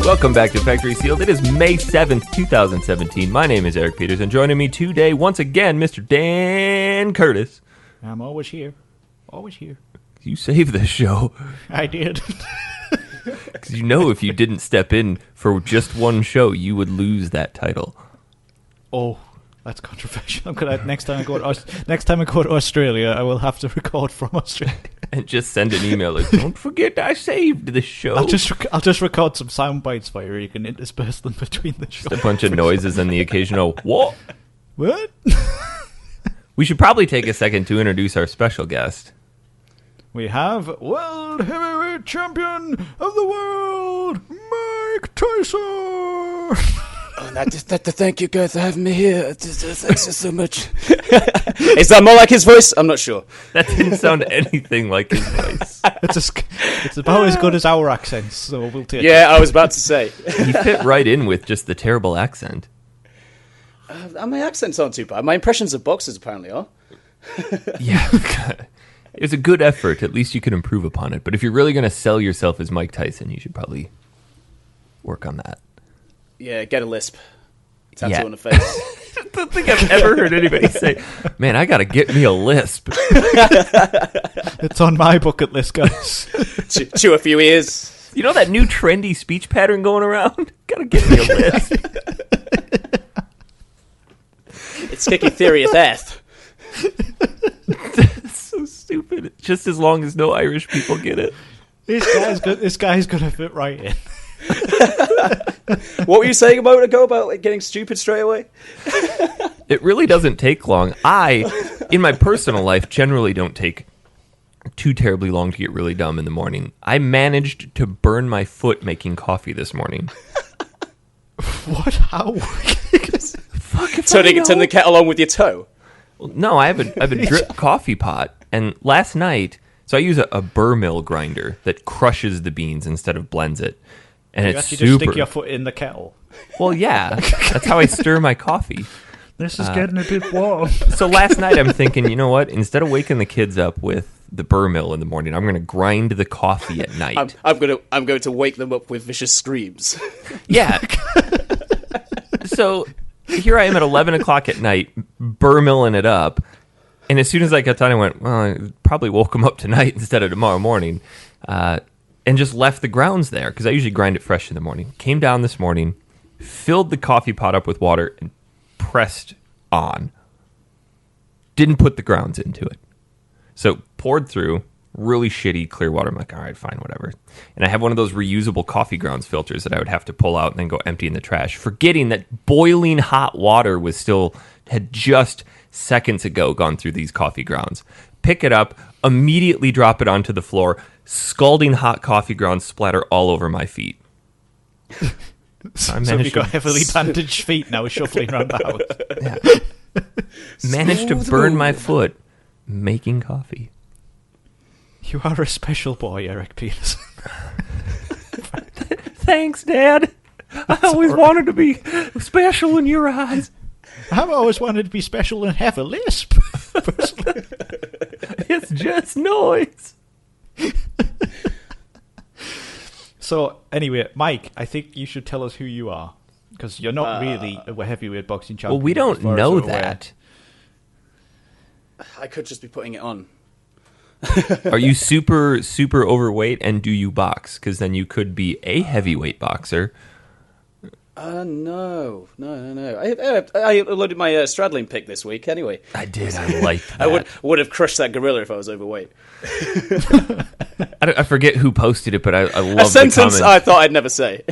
Welcome back to Factory Sealed. It is May 7th, 2017. My name is Eric Peters, and joining me today, once again, Mr. Dan Curtis. I'm always here. Always here. You saved this show. I did. Because you know if you didn't step in for just one show, you would lose that title. Oh, that's controversial. I'm gonna next time I go to Australia, I will have to record from Australia. And just send an email like, don't forget I saved the show. I'll just record some sound bites for you. You can intersperse them between the shows. Just a bunch of noises and the occasional, what? What? We should probably take a second to introduce our special guest. We have World Heavyweight Champion of the World, Mike Tyson! Thank you guys for having me here. Thanks so much. Is that more like his voice? I'm not sure. That didn't sound anything like his voice. It's about as good as our accents, so we'll take it. Yeah, I was about to say. He fit right in with just the terrible accent. My accents aren't too bad. My impressions of boxers apparently are. Yeah. It was a good effort. At least you can improve upon it. But if you're really going to sell yourself as Mike Tyson, you should probably work on that. Yeah, get a lisp. Tattoo Yeah. on the face. I don't think I've ever heard anybody say, man, I got to get me a lisp. It's on my bucket list, guys. Chew a few ears. You know that new trendy speech pattern going around? Got to get me a lisp. It's sticky theory of death. That's so stupid. Just as long as no Irish people get it. This guy's gonna fit right in. What were you saying a moment ago about like, getting stupid straight away? It really doesn't take long. In my personal life, generally don't take too terribly long to get really dumb in the morning. I managed to burn my foot making coffee this morning. What? How? Turning the kettle on with your toe? Well, no, I have a drip coffee pot. And last night, so I use a burr mill grinder that crushes the beans instead of blends it. And You it's actually super. just stick your foot in the kettle. Well, yeah. That's how I stir my coffee. This is getting a bit warm. So last night I'm thinking, you know what? Instead of waking the kids up with the burr mill in the morning, I'm going to grind the coffee at night. I'm going to wake them up with vicious screams. Yeah. So here I am at 11 o'clock at night, burr milling it up. And as soon as I got done, I went, well, I probably woke them up tonight instead of tomorrow morning. And just left the grounds there, because I usually grind it fresh in the morning. Came down this morning, filled the coffee pot up with water, and pressed on. Didn't put the grounds into it. So poured through, really shitty clear water. I'm like, all right, fine, whatever. And I have one of those reusable coffee grounds filters that I would have to pull out and then go empty in the trash, forgetting that boiling hot water had just seconds ago gone through these coffee grounds. Pick it up, immediately drop it onto the floor, scalding hot coffee grounds splatter all over my feet. So you've got heavily bandaged feet now shuffling around the house. Yeah. Managed to burn my foot making coffee. You are a special boy, Eric Peters. Thanks, Dad. I always wanted to be special in your eyes. I've always wanted to be special and have a lisp. It's just noise. So, anyway, Mike, I think you should tell us who you are. Because you're not really a heavyweight boxing champion. Well, we don't know that. I could just be putting it on. Are you super, super overweight, and do you box? Because then you could be a heavyweight boxer. No. I loaded my straddling pick this week anyway. I did. I like that. I would have crushed that gorilla if I was overweight. I forget who posted it, but I love the comments. A sentence I thought I'd never say.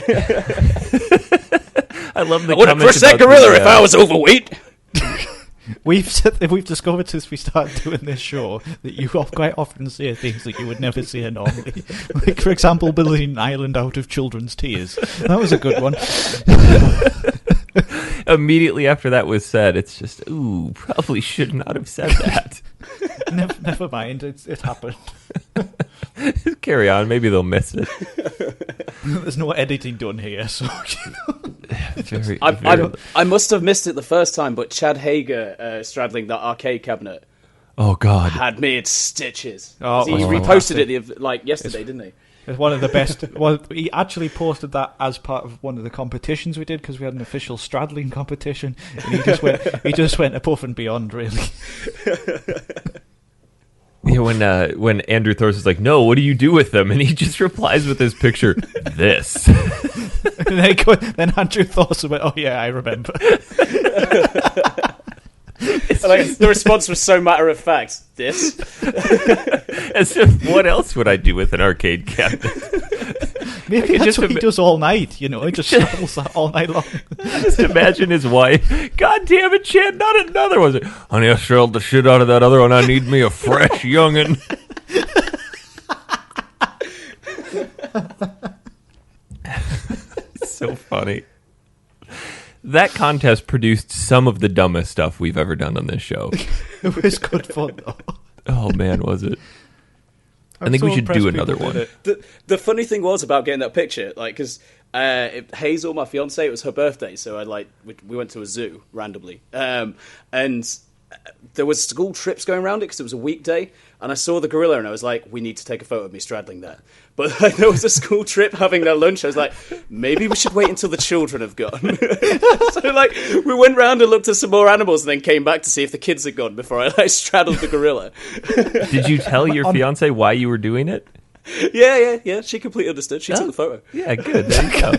I love the comments. I would have crushed that gorilla if I was overweight. We've discovered since we started doing this show that you quite often say things that you would never say normally. Like, for example, building an island out of children's tears. That was a good one. Immediately after that was said, it's just, ooh, probably should not have said that. Never mind, it happened. Carry on, maybe they'll miss it. There's no editing done here, so... I must have missed it the first time, but Chad Hager straddling that arcade cabinet. Oh, God. Had me in stitches. Oh, he reposted it yesterday, didn't he? It's one of the best. Well, he actually posted that as part of one of the competitions we did, because we had an official straddling competition, and he just went above and beyond, really. Yeah, when Andrew Thorse is like, no, what do you do with them? And he just replies with his picture, this. Then Andrew Thorse went, oh yeah, I remember. The response was so matter of fact. This. As if, what else would I do with an arcade cabinet? Maybe that's what he does all night, He just straddles that all night long. Just imagine his wife. God damn it, Chad, not another one. Honey, I straddled the shit out of that other one. I need me a fresh youngin'. It's so funny. That contest produced some of the dumbest stuff we've ever done on this show. It was good fun, though. Oh, man, was it? I think we should do another one. The funny thing was about getting that picture, because Hazel, my fiance, it was her birthday, so we went to a zoo randomly, and there was school trips going around it because it was a weekday, and I saw the gorilla and I was like, we need to take a photo of me straddling that. But there was a school trip having their lunch. I was like, maybe we should wait until the children have gone. So we went round and looked at some more animals and then came back to see if the kids had gone before I straddled the gorilla. Did you tell your fiance why you were doing it? Yeah. She completely understood. She took the photo. Yeah, good. There you go.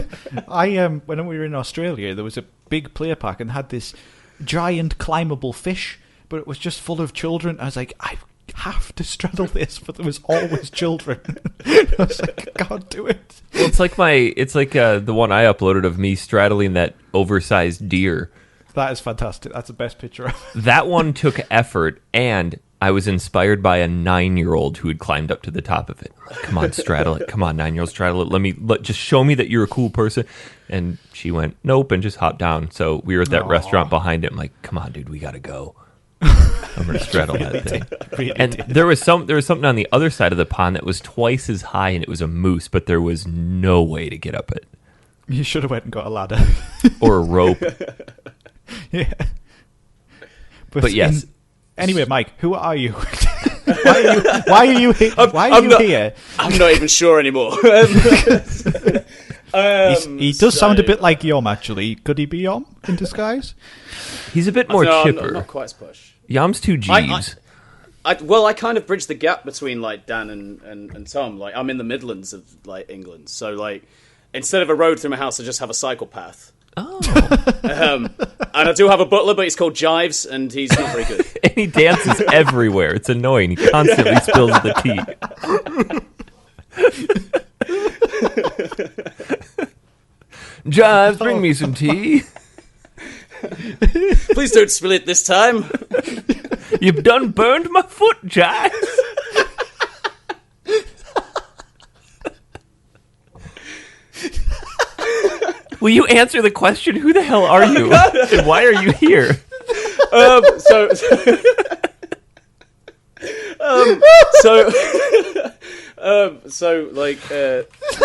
When we were in Australia, there was a big play park and had this giant climbable fish, but it was just full of children. I was like, I have to straddle this, but there was always children. I was like, I can't do it. Well, it's like the one I uploaded of me straddling that oversized deer. That is fantastic. That's the best picture ever. That one took effort, and I was inspired by a 9-year-old who had climbed up to the top of it. Like, come on, straddle it. Come on, 9-year-old, straddle it. Just show me that you're a cool person. And she went, nope, and just hopped down. So we were at that restaurant behind it. I'm like, come on, dude, we got to go. I'm going to straddle that thing. There was something on the other side of the pond that was twice as high, and it was a moose, but there was no way to get up it. You should have went and got a ladder. Or a rope. Yeah. But yes. Anyway, Mike, who are you? Why are you here? I'm not even sure anymore. He does sound a bit like Yom, actually. Could he be Yom in disguise? He's a bit more chipper. Not quite as push. Yom's too Jives. I kind of bridge the gap between Dan and Tom. I'm in the Midlands of England, so instead of a road through my house, I just have a cycle path. Oh. And I do have a butler, but he's called Jives, and he's not very good. And he dances everywhere. It's annoying. He constantly spills the tea. Jives, bring me some tea. Please don't spill it this time. You've done burned my foot, Jives. Will you answer the question? Who the hell are you? And why are you here?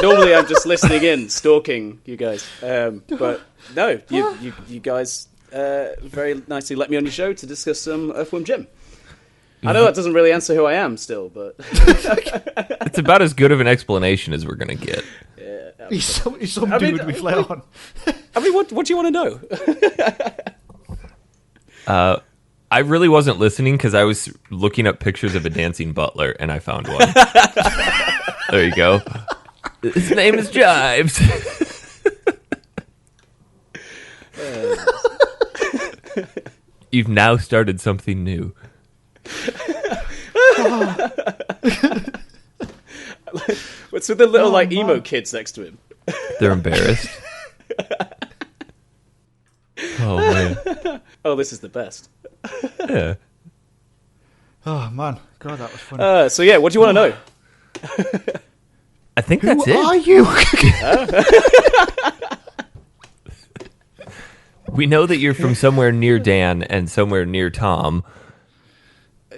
Normally I'm just listening in, stalking you guys. But no, you guys very nicely let me on your show to discuss some Earthworm Jim. I know that doesn't really answer who I am still, but it's about as good of an explanation as we're going to get. Yeah, he's some dude we flare on. I mean, what do you want to know? I really wasn't listening because I was looking up pictures of a dancing butler, and I found one. There you go. His name is Jives. You've now started something new. What's with the little emo kids next to him? They're embarrassed. Oh man. Oh, this is the best. Yeah. Oh, man. God, that was funny. So yeah, what do you want to know? I think that's Who it. are you? We know that you're from somewhere near Dan and somewhere near Tom.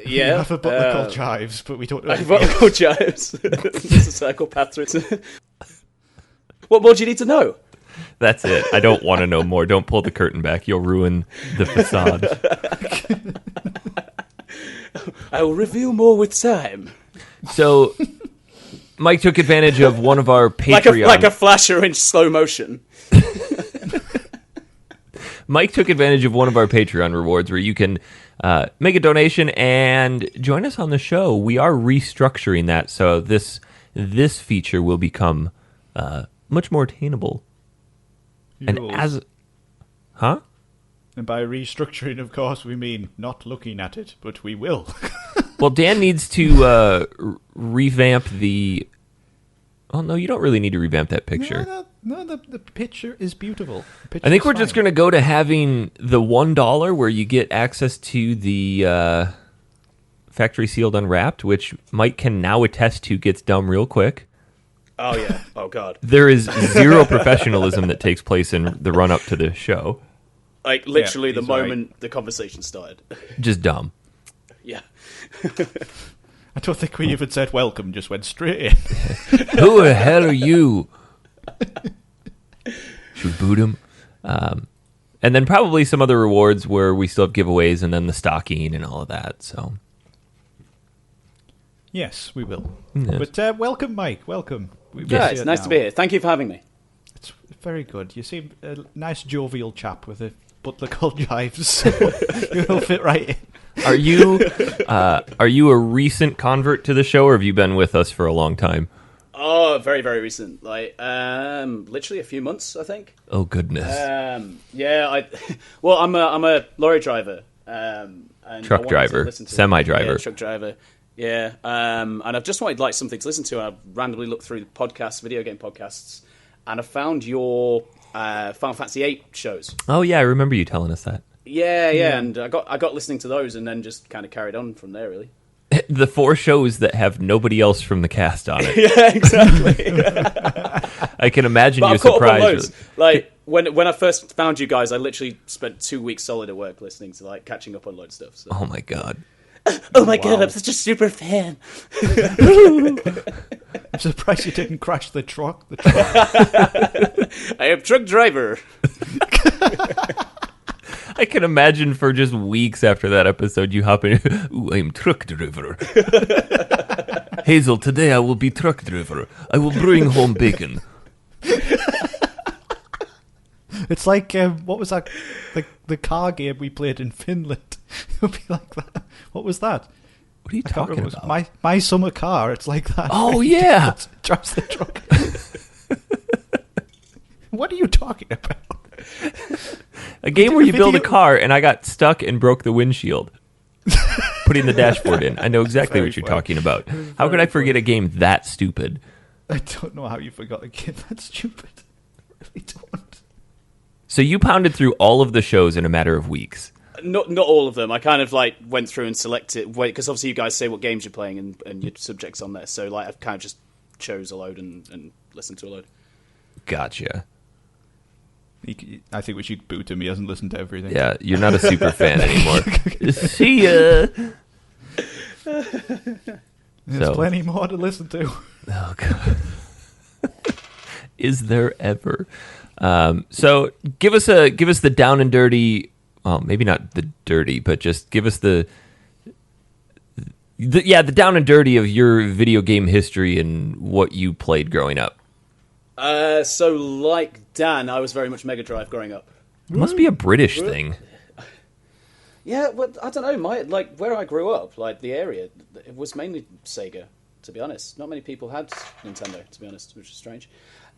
We Yeah. have a butler called Jives, but we don't know. A butler called Jives. There's a circle path through it. What more do you need to know? That's it. I don't want to know more. Don't pull the curtain back. You'll ruin the facade. I will reveal more with time. So, Mike took advantage of one of our Patreon... Like a flasher in slow motion. Mike took advantage of one of our Patreon rewards where you can make a donation and join us on the show. We are restructuring that, so this feature will become much more attainable. And as... Huh? And by restructuring, of course, we mean not looking at it, but we will. Well, Dan needs to revamp the... Oh, no, you don't really need to revamp that picture. No, the picture is beautiful. I think we're just going to go to having the $1 where you get access to the factory sealed unwrapped, which Mike can now attest to gets dumb real quick. Oh, yeah. Oh, God. There is zero professionalism that takes place in the run-up to the show. Like, literally the he's moment the conversation started. Just dumb. Yeah. I don't think we even said welcome, just went straight in. Who the hell are you? Should we boot him? And then probably some other rewards where we still have giveaways and then the stocking and all of that. So Yes, we will. Yes. But welcome, Mike. Welcome. Yeah, it's nice to be here. Thank you for having me. It's very good. You seem a nice, jovial chap with a butler called Jives, so you'll fit right in. Are you a recent convert to the show, or have you been with us for a long time? Oh, very, very recent. Like, literally a few months, I think. Oh goodness. Yeah, I'm a lorry driver. And Truck driver, semi-driver. Yeah, truck driver. Yeah, and I've just wanted like something to listen to. And I've randomly looked through podcasts, video game podcasts, and I found your Final Fantasy VIII shows. Oh yeah, I remember you telling us that. Yeah, and I got listening to those, and then just kind of carried on from there, really. The 4 shows that have nobody else from the cast on it. Yeah, exactly. I can imagine But you're I've caught up on surprised. loads. Like when I first found you guys, I literally spent 2 weeks solid at work listening to like catching up on loads of stuff. So. Oh my god. Oh my god, I'm such a super fan. I'm surprised you didn't crash the truck. I am truck driver. I can imagine for just weeks after that episode, you hop in. Ooh, I'm truck driver. Hazel, today I will be truck driver. I will bring home bacon. It's like, what was that? The car game we played in Finland. It would be like that. What was that? What are you I can't talking remember. about? My summer car. It's like that. Oh, yeah. Drives the truck. What are you talking about? A game where you build a car, and I got stuck and broke the windshield. Putting the dashboard in. I know exactly Very what you're funny. talking about. How could I forget a game that stupid? I don't know how you forgot a game that's stupid. I really don't. So you pounded through all of the shows in a matter of weeks. Not all of them. I kind of like went through and selected because obviously you guys say what games you're playing and your subjects on there. So like I've kind of just chose a load and listened to a load. Gotcha. I think we should boot him. He hasn't listened to everything. Yeah, you're not a super fan anymore. See ya. There's plenty more to listen to. Oh god. Is there ever? So give us the down and dirty. Well, maybe not the dirty, but just give us the down and dirty of your video game history and what you played growing up. So like Dan, I was very much Mega Drive growing up. It must be a British thing. Yeah, well, I don't know. Where I grew up, like the area, it was mainly Sega. To be honest, not many people had Nintendo. To be honest, which is strange.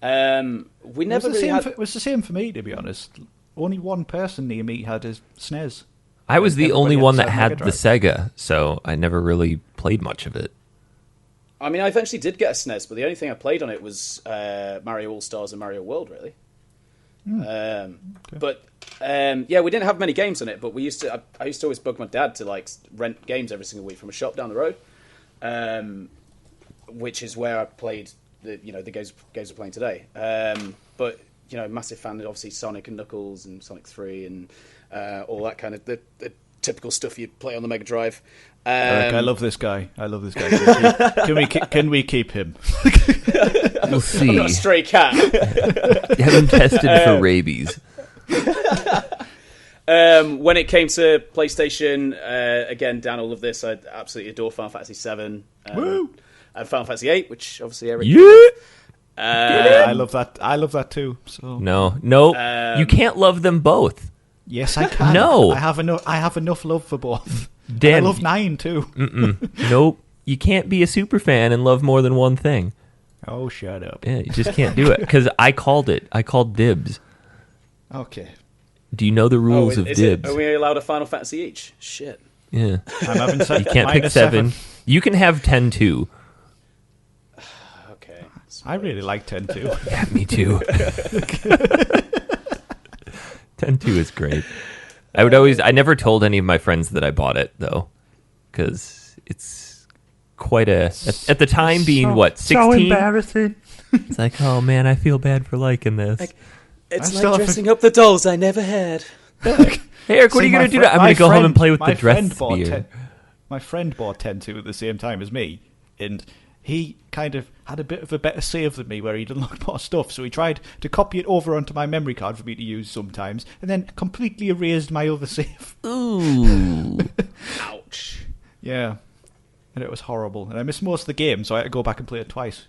We never really had. It was the same for me, to be honest. Only one person near me had a SNES. I was the only Everybody one that else had Mega the Drive. Sega, so I never really played much of it. I mean, I eventually did get a SNES, but the only thing I played on it was Mario All Stars and Mario World, really. But yeah, we didn't have many games on it, but we used to. I used to always bug my dad to like rent games every single week from a shop down the road, which is where I played the games we're playing today. But massive fan of obviously Sonic and Knuckles and Sonic 3 and all that kind of the typical stuff you play on the Mega Drive. Eric, I love this guy. Can we keep him? We'll see. I've got a stray cat. You haven't tested for rabies. When it came to PlayStation, again, down all of this, I absolutely adore Final Fantasy 7. Woo! And Final Fantasy 8, which obviously Eric. I love that. I love that too. So No, you can't love them both. yes, I can. No. I have enough love for both. Dan, I love 9 too. Nope. You can't be a super fan and love more than one thing. Oh, shut up. Yeah, you just can't do it. Because I called it. I called dibs. Okay. Do you know the rules of dibs? Are we allowed a Final Fantasy each? Shit. Yeah. I'm having You can't pick 7. You can have 10 too. Okay. I really like 10 too. Yeah, me too. 10-2 is great. I never told any of my friends that I bought it, though, because it's quite at the time being, 16? So embarrassing. It's like, oh, man, I feel bad for liking this. It's like dressing up the dolls I never had. Hey, Eric, what are you going to do? I'm going to go home and play with the dress sphere. My friend bought 10-2 at the same time as me, and he kind of had a bit of a better save than me where he'd unlocked more stuff, so he tried to copy it over onto my memory card for me to use sometimes, and then completely erased my other save. Ooh. Ouch. Yeah. And it was horrible. And I missed most of the game, so I had to go back and play it twice.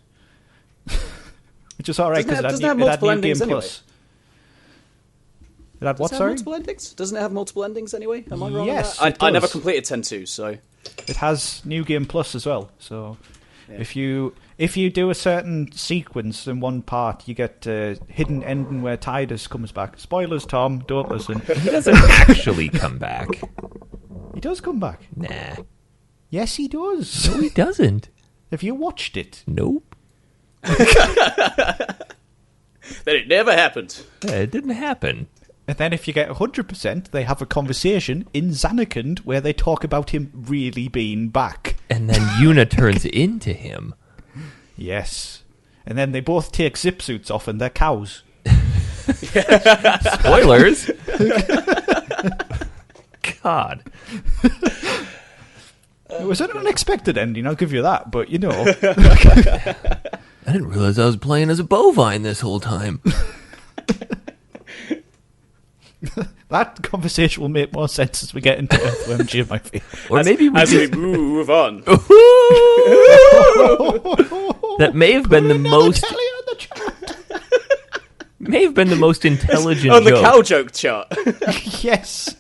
Which is alright, because it had multiple endings anyway. It had what, Does it have sorry? multiple endings? Doesn't it have multiple endings anyway? Am I wrong? Yes, on that? I never does. completed 10-2, so It has New Game Plus as well, so yeah. if you do a certain sequence in one part, you get a hidden ending where Tidus comes back. Spoilers, Tom, don't listen. He doesn't actually come back. He does come back. Nah. Yes, he does. No, he doesn't. Have you watched it? Nope. Then it never happened. Yeah, it didn't happen. And then if you get 100%, they have a conversation in Zanarkand where they talk about him really being back. And then Yuna turns into him. Yes. And then they both take zip suits off and they're cows. Spoilers. God. It was an unexpected ending, I'll give you that, but you know. I didn't realize I was playing as a bovine this whole time. That conversation will make more sense as we get into Earthworm Jim, I feel. Or maybe we move on. That may have been the most... may have been the most intelligent on the joke. cow joke chart. Yes.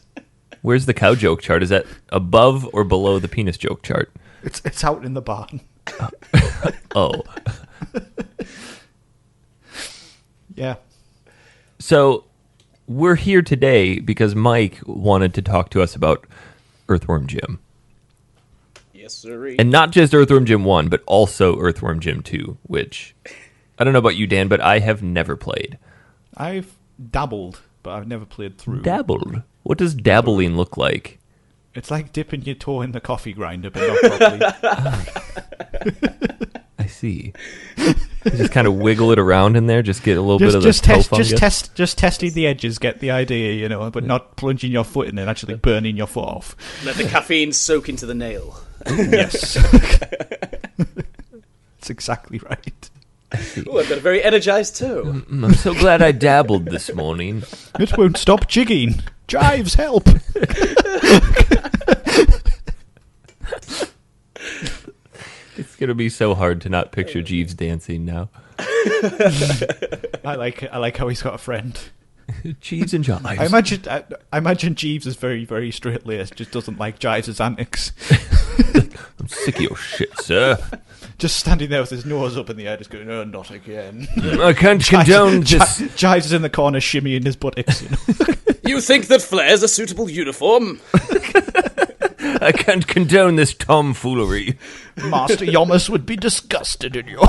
Where's the cow joke chart? Is that above or below the penis joke chart? It's out in the barn. Oh. Yeah. So... we're here today because Mike wanted to talk to us about Earthworm Jim. Yes, sir. And not just Earthworm Jim 1, but also Earthworm Jim 2, which, I don't know about you, Dan, but I have never played. I've dabbled, but I've never played through. Dabbled? What does dabbling look like? It's like dipping your toe in the coffee grinder, but not properly. I see. You just kind of wiggle it around in there, just get a little bit of the toe fungus. Just testing the edges, get the idea, you know, but not plunging your foot in and actually burning your foot off. Let the caffeine soak into the nail. Yes. That's exactly right. Oh, I've got a very energized toe. I'm so glad I dabbled this morning. It won't stop jigging. Jives, help! It's going to be so hard to not picture Jeeves dancing now. I like how he's got a friend. Jeeves and Jives. I imagine Jeeves is very, very straight-laced, just doesn't like Jives' antics. I'm sick of your shit, sir. Just standing there with his nose up in the air, just going, "Oh, not again." I can't condone this. Jives is in the corner shimmying his buttocks, you know. You think that flare's a suitable uniform? I can't condone this tomfoolery. Master Yomus would be disgusted in you.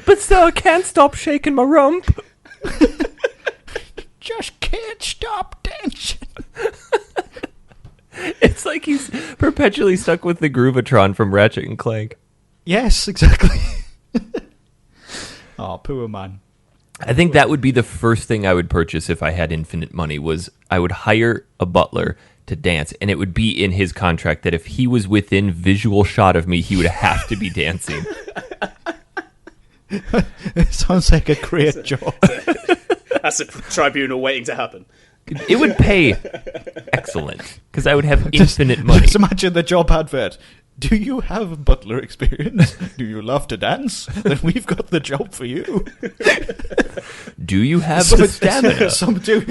But still, I can't stop shaking my rump. Just can't stop dancing. It's like he's perpetually stuck with the Groovatron from Ratchet and Clank. Yes, exactly. Oh, poor man. I think that would be the first thing I would purchase if I had infinite money, was I would hire a butler to dance, and it would be in his contract that if he was within visual shot of me, he would have to be dancing. It sounds like a great job. That's a tribunal waiting to happen. It would pay excellent, because I would have infinite money. Just imagine the job advert. Do you have butler experience? Do you love to dance? Then we've got the job for you. Do you have the stamina? Some dude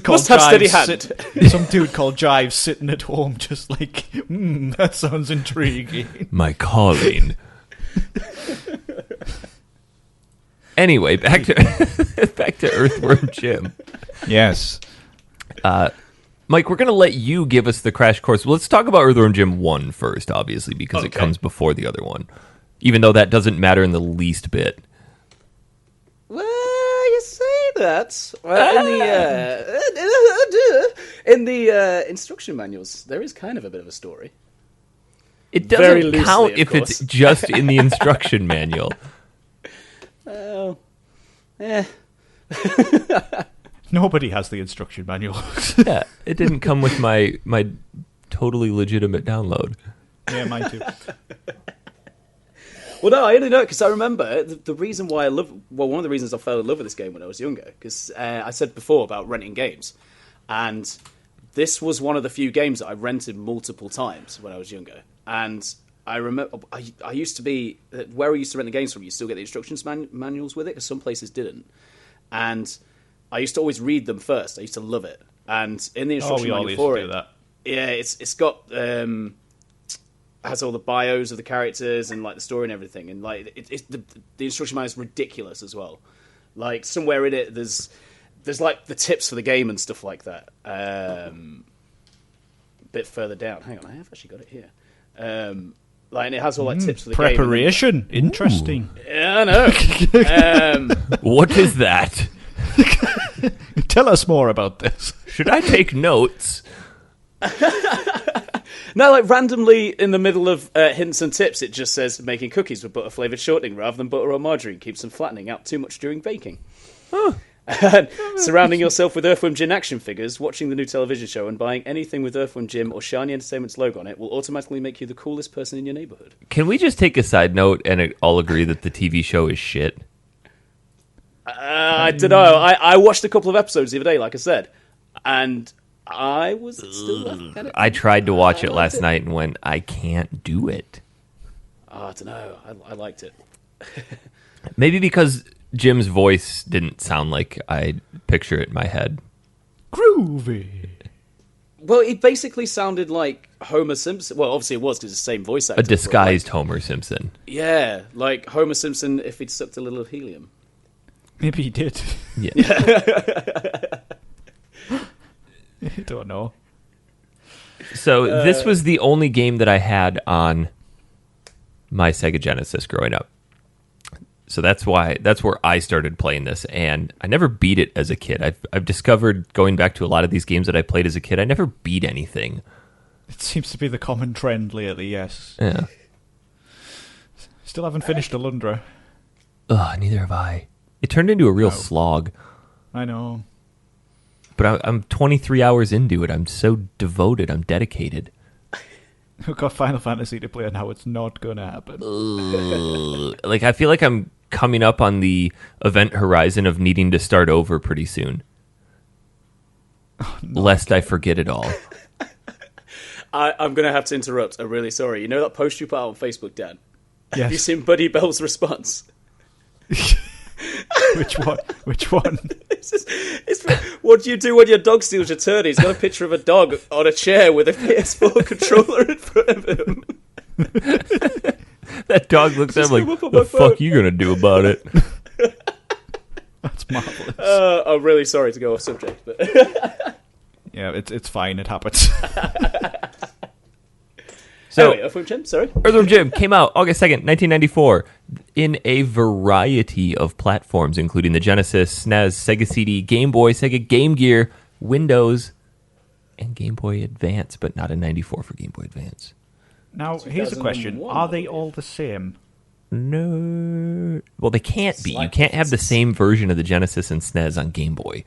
called must have steady hand. Some dude called Jives sitting at home just like, that sounds intriguing. My calling. Anyway, back to Earthworm Jim. Yes. Mike, we're going to let you give us the crash course. Well, let's talk about Earthworm Jim 1 first, obviously, because it comes before the other one. Even though that doesn't matter in the least bit. Well, you say that. Well, in the instruction manuals, there is kind of a bit of a story. It Very doesn't loosely, count of if course. it's just in the instruction manual. Oh, Nobody has the instruction manual. Yeah, it didn't come with my totally legitimate download. Yeah, mine too. Well, no, I only know it because I remember the reason why one of the reasons I fell in love with this game when I was younger, because I said before about renting games, and this was one of the few games that I rented multiple times when I was younger. And I remember I used to be where I used to rent the games from. You still get the instructions manuals with it, because some places didn't, and I used to always read them first. I used to love it, and in the instruction manual for it, yeah, it's got has all the bios of the characters and like the story and everything, and like the instruction manual is ridiculous as well. Like somewhere in it, there's like the tips for the game and stuff like that. A bit further down, hang on, I have actually got it here. Like, and it has all like tips for the preparation. Game. Interesting. Yeah, I know. What is that? Tell us more about this. Should I take notes? No, like randomly in the middle of hints and tips, it just says making cookies with butter flavoured shortening rather than butter or margarine keeps them flattening out too much during baking. Huh. And surrounding yourself with Earthworm Jim action figures, watching the new television show, and buying anything with Earthworm Jim or Shiny Entertainment's logo on it will automatically make you the coolest person in your neighbourhood. Can we just take a side note and all agree that the TV show is shit? I don't know. I watched a couple of episodes the other day, like I said, and I was still laughing at it. I tried to watch it last night and went, I can't do it. Oh, I don't know. I liked it. Maybe because Jim's voice didn't sound like I picture it in my head. Groovy. Well, it basically sounded like Homer Simpson. Well, obviously it was because it's the same voice actor. A disguised Homer Simpson. Yeah, like Homer Simpson if he'd sucked a little of helium. Maybe he did. Yeah. I don't know. So this was the only game that I had on my Sega Genesis growing up. So that's where I started playing this, and I never beat it as a kid. I've discovered, going back to a lot of these games that I played as a kid, I never beat anything. It seems to be the common trend lately, yes. Yeah. Still haven't finished Alundra. Ugh, neither have I. It turned into a real slog. I know. But I'm 23 hours into it. I'm so devoted. I'm dedicated. We've got Final Fantasy to play, and now it's not going to happen. Like, I feel like I'm coming up on the event horizon of needing to start over pretty soon. Lest I forget it all. I'm going to have to interrupt. I'm really sorry. You know that post you put out on Facebook, Dan? Yes. Have you seen Buddy Bell's response? Which one? Which one? What do you do when your dog steals your turd? He's got a picture of a dog on a chair with a PS4 controller in front of him. That dog looks at him like, the fuck you gonna do about it? That's marvelous. I'm really sorry to go off subject, but yeah, it's fine. It happens. So, anyway, Earthworm Jim, sorry. Earthworm Jim came out August 2nd, 1994. in a variety of platforms, including the Genesis, SNES, Sega CD, Game Boy, Sega Game Gear, Windows, and Game Boy Advance, but not a 94 for Game Boy Advance. Now, here's a question. Are they all the same? No. Well, they can't be. You can't have the same version of the Genesis and SNES on Game Boy.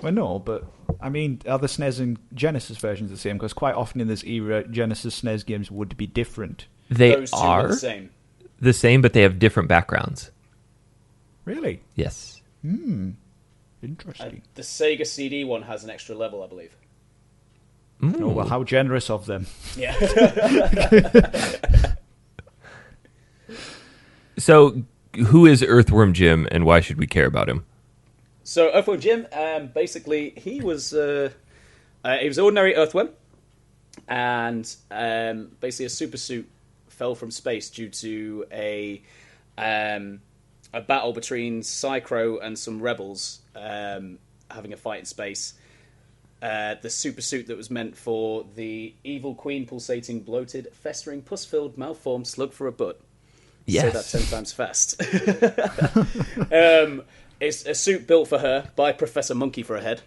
Well, no, but, I mean, are the SNES and Genesis versions the same? Because quite often in this era, Genesis SNES games would be different. Those two are the same, but they have different backgrounds. Really? Yes. Interesting. The Sega CD one has an extra level, I believe. Oh, well, how generous of them. Yeah. So, who is Earthworm Jim, and why should we care about him? So, Earthworm Jim, basically, he was ordinary Earthworm, and basically a super suit fell from space due to a battle between Psychro and some rebels having a fight in space. The super suit that was meant for the evil queen, pulsating, bloated, festering, pus-filled, malformed slug for a butt. Yes. Say that 10 times fast. It's a suit built for her by Professor Monkey for a head.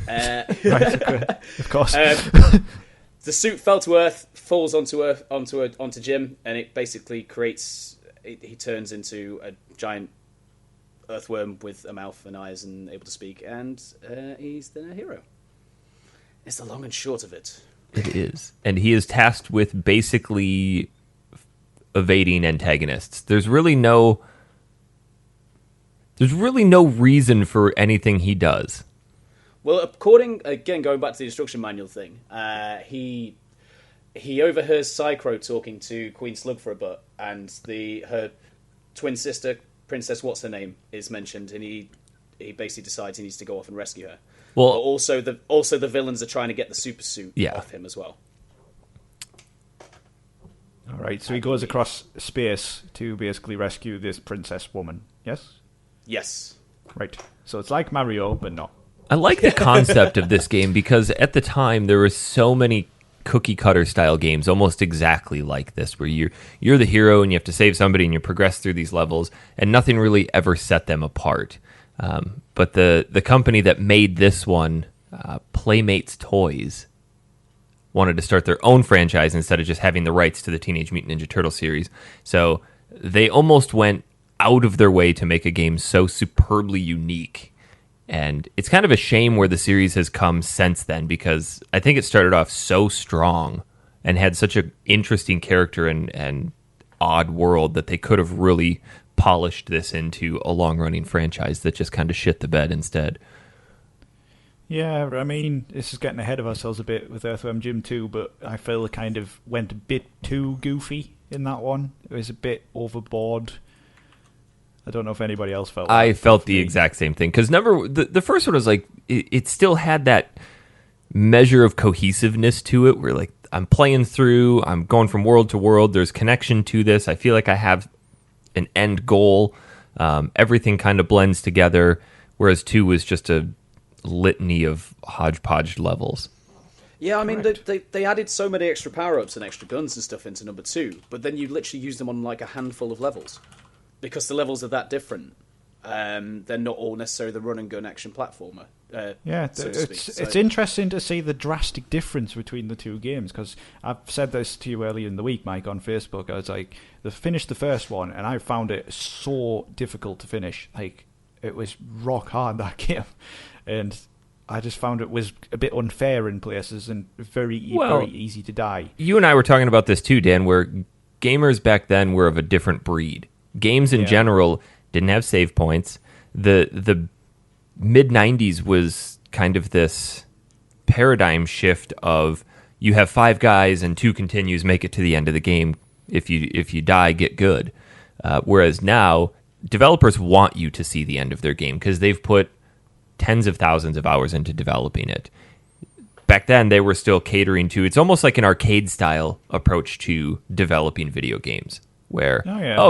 Right, okay. Of course. The suit fell to Earth, falls onto Jim, and it basically creates. He turns into a giant earthworm with a mouth and eyes and able to speak, and he's then a hero. It's the long and short of it. It is. And he is tasked with basically evading antagonists. There's really no reason for anything he does. Well, going back to the instruction manual thing, he overhears Psychro talking to Queen Slug for a butt, and her twin sister, Princess What's Her Name, is mentioned, and he basically decides he needs to go off and rescue her. Well, but also the villains are trying to get the super suit off him as well. All right, so he goes across space to basically rescue this princess woman, yes? Yes. Right, so it's like Mario, but no. I like the concept of this game because at the time there were so many cookie cutter style games almost exactly like this, where you're the hero and you have to save somebody and you progress through these levels, and nothing really ever set them apart. But the company that made this one, Playmates Toys, wanted to start their own franchise instead of just having the rights to the Teenage Mutant Ninja Turtle series. So they almost went out of their way to make a game so superbly unique. And it's kind of a shame where the series has come since then, because I think it started off so strong and had such an interesting character and odd world that they could have really polished this into a long-running franchise that just kind of shit the bed instead. Yeah, I mean, this is getting ahead of ourselves a bit with Earthworm Jim 2, but I feel it kind of went a bit too goofy in that one. It was a bit overboard. I don't know if anybody else felt that. I felt the exact same thing, because the first one was like, it still had that measure of cohesiveness to it, where like I'm playing through, I'm going from world to world, there's connection to this, I feel like I have an end goal, everything kind of blends together, whereas 2 was just a litany of hodgepodge levels. Yeah, I mean, they added so many extra power-ups and extra guns and stuff into number 2, but then you literally use them on like a handful of levels, because the levels are that different. They're not all necessarily the run-and-gun action platformer. It's interesting to see the drastic difference between the two games, because I've said this to you earlier in the week, Mike, on Facebook. I was like, finished the first one, and I found it so difficult to finish. Like, it was rock hard, that game. And I just found it was a bit unfair in places and very easy to die. You and I were talking about this too, Dan, where gamers back then were of a different breed. Games in general didn't have save points. The mid-90s was kind of this paradigm shift of you have 5 guys and 2 continues, make it to the end of the game. If you die, get good. Whereas now, developers want you to see the end of their game because they've put tens of thousands of hours into developing it. Back then, they were still catering to, it's almost like an arcade-style approach to developing video games, where,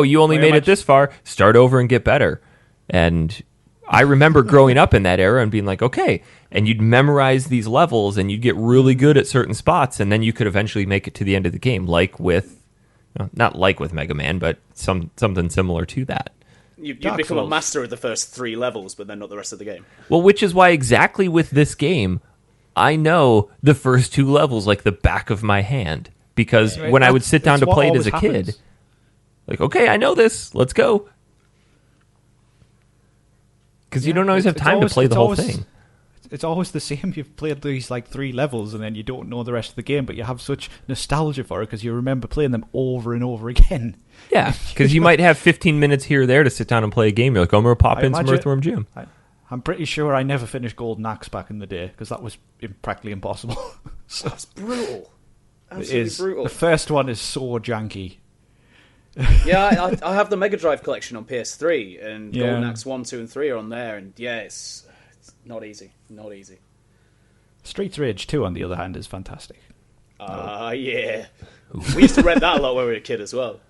you only made it this far, start over and get better. And I remember growing up in that era and being like, okay, and you'd memorize these levels and you'd get really good at certain spots, and then you could eventually make it to the end of the game, like with Not like with Mega Man, but something similar to that. You Dark become a Souls. master of the first 3 levels, but then not the rest of the game. Well, which is why exactly with this game, I know the first 2 levels like the back of my hand. Because Right, when I would sit down to that's what play it as a always kid, happens. like, okay, I know this, let's go. Because you don't always have It's time to always- play the it's whole always- thing. It's always the same. You've played these like 3 levels and then you don't know the rest of the game, but you have such nostalgia for it because you remember playing them over and over again. Yeah, because you might have 15 minutes here or there to sit down and play a game. You're like, I'm going to pop I in some imagine- Earthworm Jim. I'm pretty sure I never finished Golden Axe back in the day because that was practically impossible. So That's brutal. it Absolutely is. brutal. The first one is so janky. Yeah, I have the Mega Drive collection on PS3, and Yeah. Golden Axe 1, 2, and 3 are on there, and yeah, it's not easy. Not easy. Streets Rage 2, on the other hand, is fantastic. Yeah. We used to rent that a lot when we were a kid as well.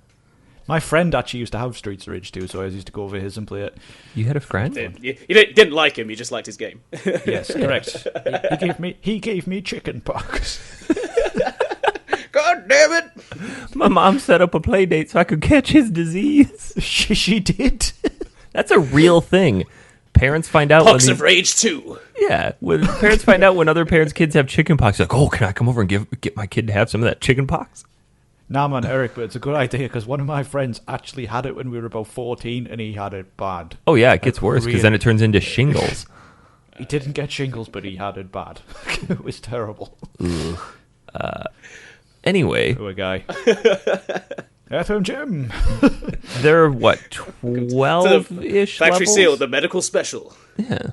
My friend actually used to have Streets Rage 2, so I used to go over his and play it. You had a friend? You didn't like him, you just liked his game. Yes, correct. He gave me chicken pox. God damn it! My mom set up a play date so I could catch his disease. she did. That's a real thing. Parents find out Pox when of Rage 2. when parents find out when other parents' kids have chicken pox. Like, oh, can I come over and get my kid to have some of that chicken pox? Nah, man, Eric, but it's a good idea because one of my friends actually had it when we were about 14 and he had it bad. Oh yeah, it gets worse because really- then it turns into shingles. He didn't get shingles, but he had it bad. It was terrible. Anyway, Poor guy. Earthworm Jim. there are what 12-ish Factory levels? Seal, the medical special. Yeah.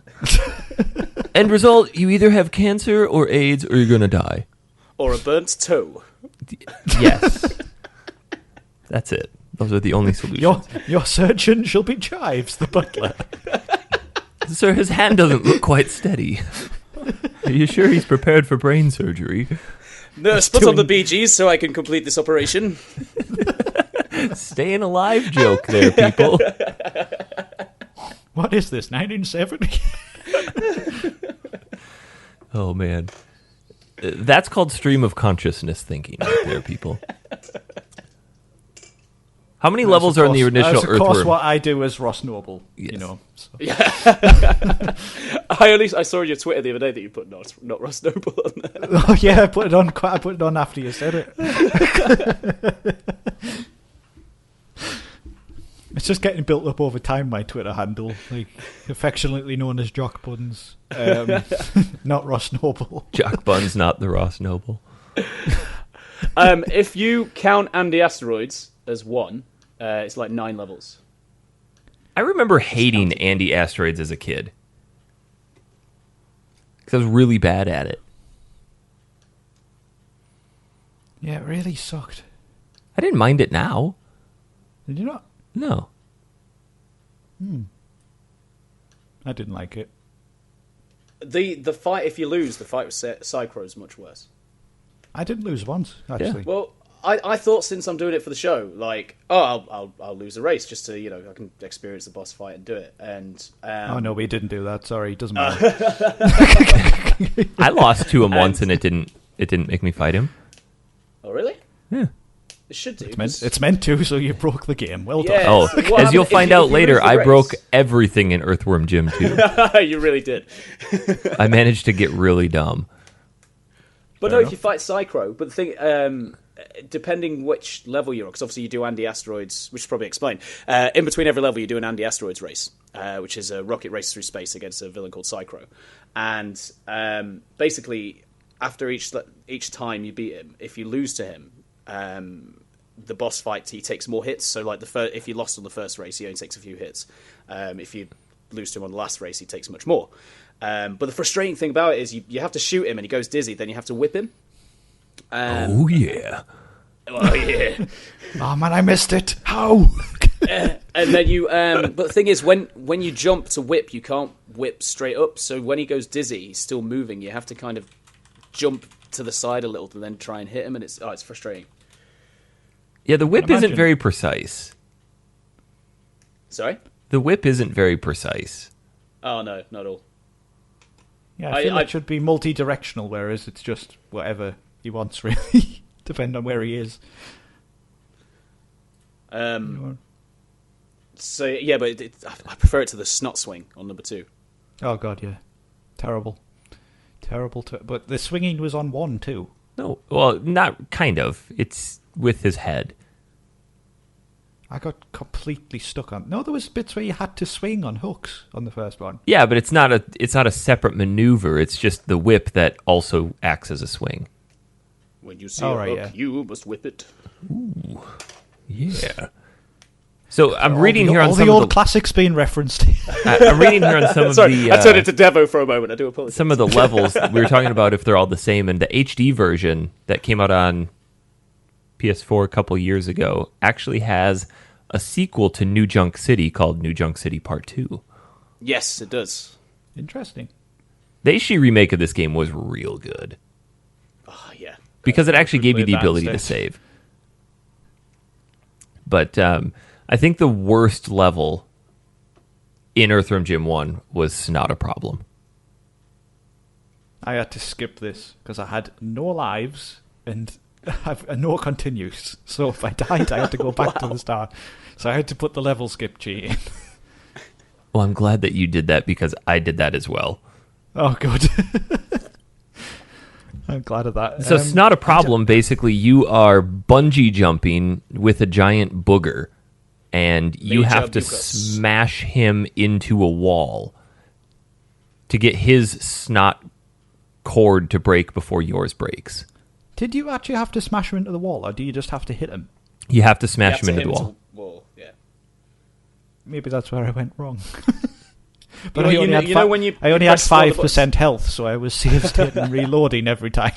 End result: you either have cancer or AIDS, or you're gonna die. Or a burnt toe. Yes, that's it. Those are the only solutions. Your surgeon shall be Jives, the butler. Sir, his hand doesn't look quite steady. Are you sure he's prepared for brain surgery? Nurse, put on the BGs so I can complete this operation. Staying alive joke there, people. What is this, 1970? Oh, man. That's called stream of consciousness thinking right there, people. How many levels are in the initial That's, of course, Earthworm? what I do as Ross Noble, Yes. you know. So. I saw on your Twitter the other day that you put not Ross Noble on there. Oh, yeah, I put it on after you said it. It's just getting built up over time, my Twitter handle. Like, affectionately known as Jock Buns. Not Ross Noble. Jock Bun's not the Ross Noble. If you count Andy Asteroids as one, it's like 9 levels. I remember hating Andy Asteroids as a kid. Because I was really bad at it. Yeah, it really sucked. I didn't mind it now. Did you not? No. I didn't like it. The fight, if you lose, the fight with Psychro is much worse. I didn't lose once, actually. Well, I thought since I'm doing it for the show, like, oh, I'll lose a race just to, I can experience the boss fight and do it. And Oh, no, we didn't do that. Sorry, it doesn't matter. I lost to him once and it didn't make me fight him. Oh, really? Yeah. It should do. It's meant to, so you broke the game. Well done. Yeah. Oh, What as happened you'll if find you out lose later, the I race? broke everything in Earthworm Jim too. You really did. I managed to get really dumb. But Fair no, if you fight Psychro, but the thing, depending which level you're on, because obviously you do Andy Asteroids, which is probably explain. In between every level, you do an Andy Asteroids race, which is a rocket race through space against a villain called Psychro. And basically, after each time you beat him, if you lose to him, the boss fight, he takes more hits. So, like if you lost on the first race, he only takes a few hits. If you lose to him on the last race, he takes much more. But the frustrating thing about it is you have to shoot him and he goes dizzy, then you have to whip him. Oh, yeah. Oh, yeah. Oh, man, I missed it. How? And then but the thing is, when you jump to whip, you can't whip straight up. So when he goes dizzy, he's still moving. You have to kind of jump to the side a little to then try and hit him, and it's frustrating. Yeah, the whip isn't imagine. very precise. Sorry? The whip isn't very precise. Oh, no, not at all. Yeah, I feel it should be multi-directional, whereas it's just whatever he wants, really, depending on where he is. So yeah, but I prefer it to the snot swing on number 2. Oh god, yeah, terrible. But the swinging was on 1 too. No, well, not kind of. It's with his head. I got completely stuck on. No, there was bits where you had to swing on hooks on the first one. Yeah, but it's not a separate maneuver. It's just the whip that also acts as a swing. When you see a hook, you must whip it. Ooh, yeah. So I'm reading here on all some the of old classics being referenced. I'm reading here on some of the. I turned it to Devo for a moment. I do apologize. Some of the levels we were talking about if they're all the same, and the HD version that came out on PS4 a couple years ago actually has a sequel to New Junk City called New Junk City Part 2. Yes, it does. Interesting. The HD remake of this game was real good. Oh, yeah. Because it actually gave you the ability to save. But I think the worst level in Earthworm Jim 1 was not a problem. I had to skip this because I had no lives and no continues. So if I died, I had to go back to the start. So I had to put the level skip cheat in. Well, I'm glad that you did that because I did that as well. Oh, good. I'm glad of that. So it's not a problem. Basically, you are bungee jumping with a giant booger, and you have to smash him into a wall to get his snot cord to break before yours breaks. Did you actually have to smash him into the wall, or do you just have to hit him? You have to smash him into the wall. Yeah. Maybe that's where I went wrong. But I only had 5% health, so I was save state and reloading every time.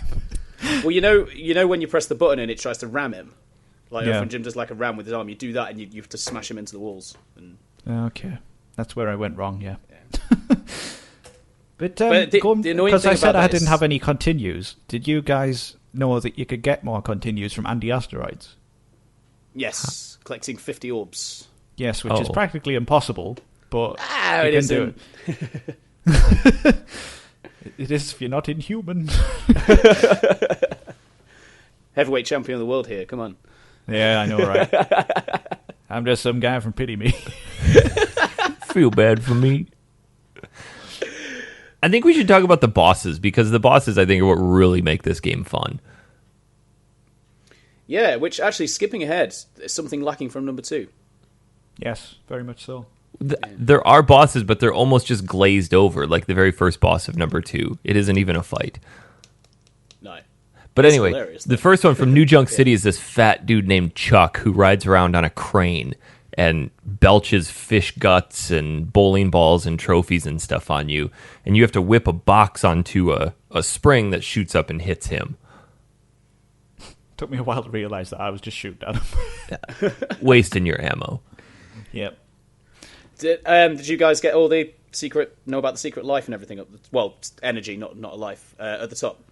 Well, you know when you press the button and it tries to ram him, like when Jim does like a ram with his arm, you do that and you have to smash him into the walls. And... Okay, that's where I went wrong. Yeah. But the annoying because thing I said about I that didn't is- have any continues. Did you guys know that you could get more continues from Andy Asteroids? Yes, collecting 50 orbs. Yes, which is practically impossible. But you it can isn't. do it. It is if you're not inhuman. Heavyweight champion of the world here. Come on. Yeah, I know, right? I'm just some guy from Pity Me. Feel bad for me. I think we should talk about the bosses, because the bosses, I think, are what really make this game fun. Yeah, which actually, skipping ahead, is something lacking from number 2. Yes, very much so. There are bosses, but they're almost just glazed over, like the very first boss of number 2. It isn't even a fight. No. But It's anyway, hilarious, the first one from New Junk City is this fat dude named Chuck who rides around on a crane and belches fish guts and bowling balls and trophies and stuff on you. And you have to whip a box onto a spring that shoots up and hits him. Took me a while to realize that I was just shooting at him. Wasting your ammo. Yep. Did you guys get all the know about the secret life and everything? Well, energy, not a life, at the top.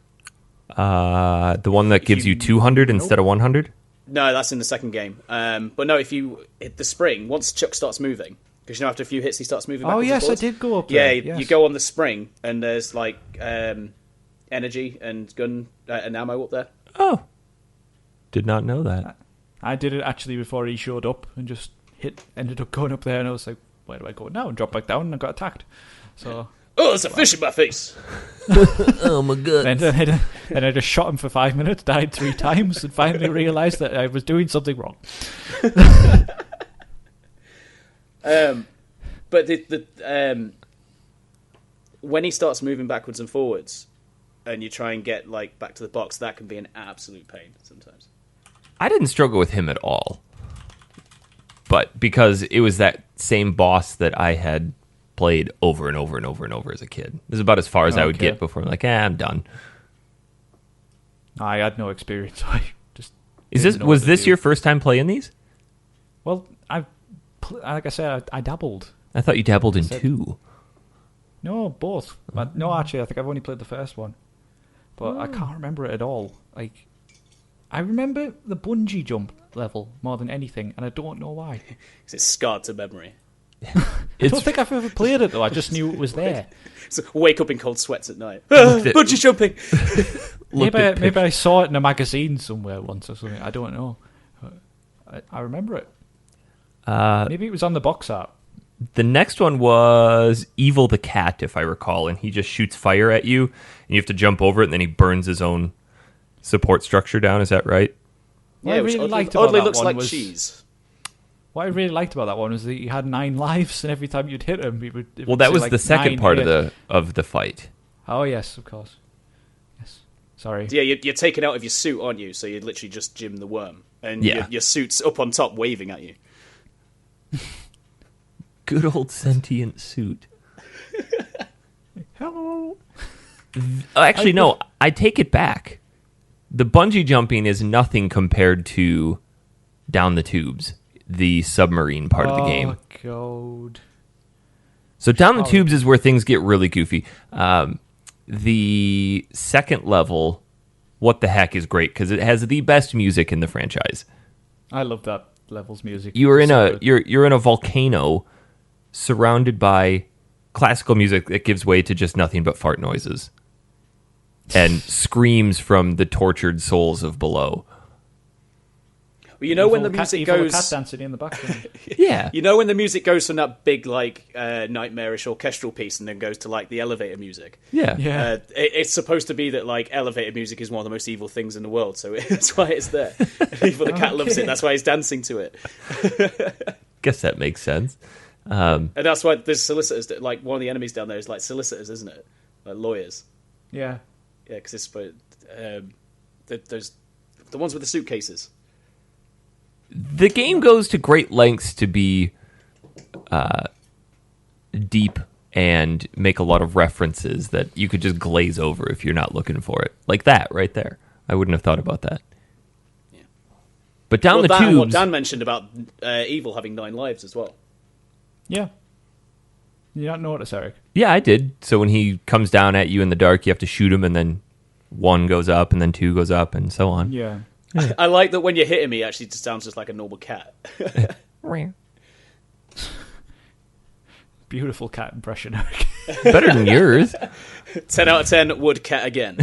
The one that gives you 200 instead of 100? No, that's in the second game. But no, if you hit the spring, once Chuck starts moving, because after a few hits he starts moving backwards and yes, I forwards. did go up there. Yeah, you go on the spring, and there's like energy and gun and ammo up there. Oh. Did not know that. I did it actually before he showed up and just ended up going up there, and I was like, where do I go now? And dropped back down and I got attacked. So... Oh, there's a fish in my face! Oh my god. And I just shot him for 5 minutes, died 3 times, and finally realised that I was doing something wrong. But when he starts moving backwards and forwards, and you try and get like back to the box, that can be an absolute pain sometimes. I didn't struggle with him at all. But because it was that same boss that I had played over and over and over and over as a kid. This is about as far as I would get before I'm like, I'm done. I had no experience. I just was this your first time playing these? Well, like I said, I dabbled. I thought you dabbled in 2. No, both. But no, actually, I think I've only played the first one. But I can't remember it at all. Like, I remember the bungee jump level more than anything, and I don't know why. Because it's scarred to memory. I don't think I've ever played it, though. I just knew it was there. So wake up in cold sweats at night. Bungee jumping! Maybe I saw it in a magazine somewhere once or something. I don't know. I remember it. Maybe it was on the box art. The next one was Evil the Cat, if I recall, and he just shoots fire at you, and you have to jump over it, and then he burns his own support structure down. Is that right? What I which really liked about oddly that looks one like was, cheese. What I really liked about that one was that he had 9 lives, and every time you'd hit him, it would Well, that say, was like, the second 9 part hit. of the fight. Oh, yes, of course. Yes. Sorry. Yeah, you're taken out of your suit, aren't you? So you're literally just Jim the Worm. And Yeah. your suit's up on top waving at you. Good old sentient suit. Hello. Actually, no, I take it back. The bungee jumping is nothing compared to Down the Tubes, the submarine part of the game. Oh, God. So Down the Tubes is where things get really goofy. The second level, What the Heck, is great because it has the best music in the franchise. I love that level's music. You're in So a good. you're in a volcano surrounded by classical music that gives way to just nothing but fart noises and screams from the tortured souls of below. Well, you know when the Evil music evil goes... cat dancing in the background. Yeah. You know when the music goes from that big, like, nightmarish orchestral piece and then goes to, like, the elevator music? Yeah. Yeah. It's supposed to be that, like, elevator music is one of the most evil things in the world, so that's why it's there. And Evil the Cat loves it, that's why he's dancing to it. Guess that makes sense. And that's why there's solicitors, that, like, one of the enemies down there is, like, solicitors, isn't it? Like, lawyers. Yeah. Yeah, because it's... there's the ones with the suitcases. The game goes to great lengths to be deep and make a lot of references that you could just glaze over if you're not looking for it. Like that right there. I wouldn't have thought about that. Yeah. But Down the that and what Tubes... Dan mentioned about Evil having 9 lives as well. Yeah. You don't notice, Eric. Yeah, I did. So when he comes down at you in the dark, you have to shoot him, and then 1 goes up, and then 2 goes up, and so on. Yeah. I like that when you hit him, he actually just sounds just like a normal cat. Beautiful cat impression, Eric. Better than yours. 10 out of 10, would cat again.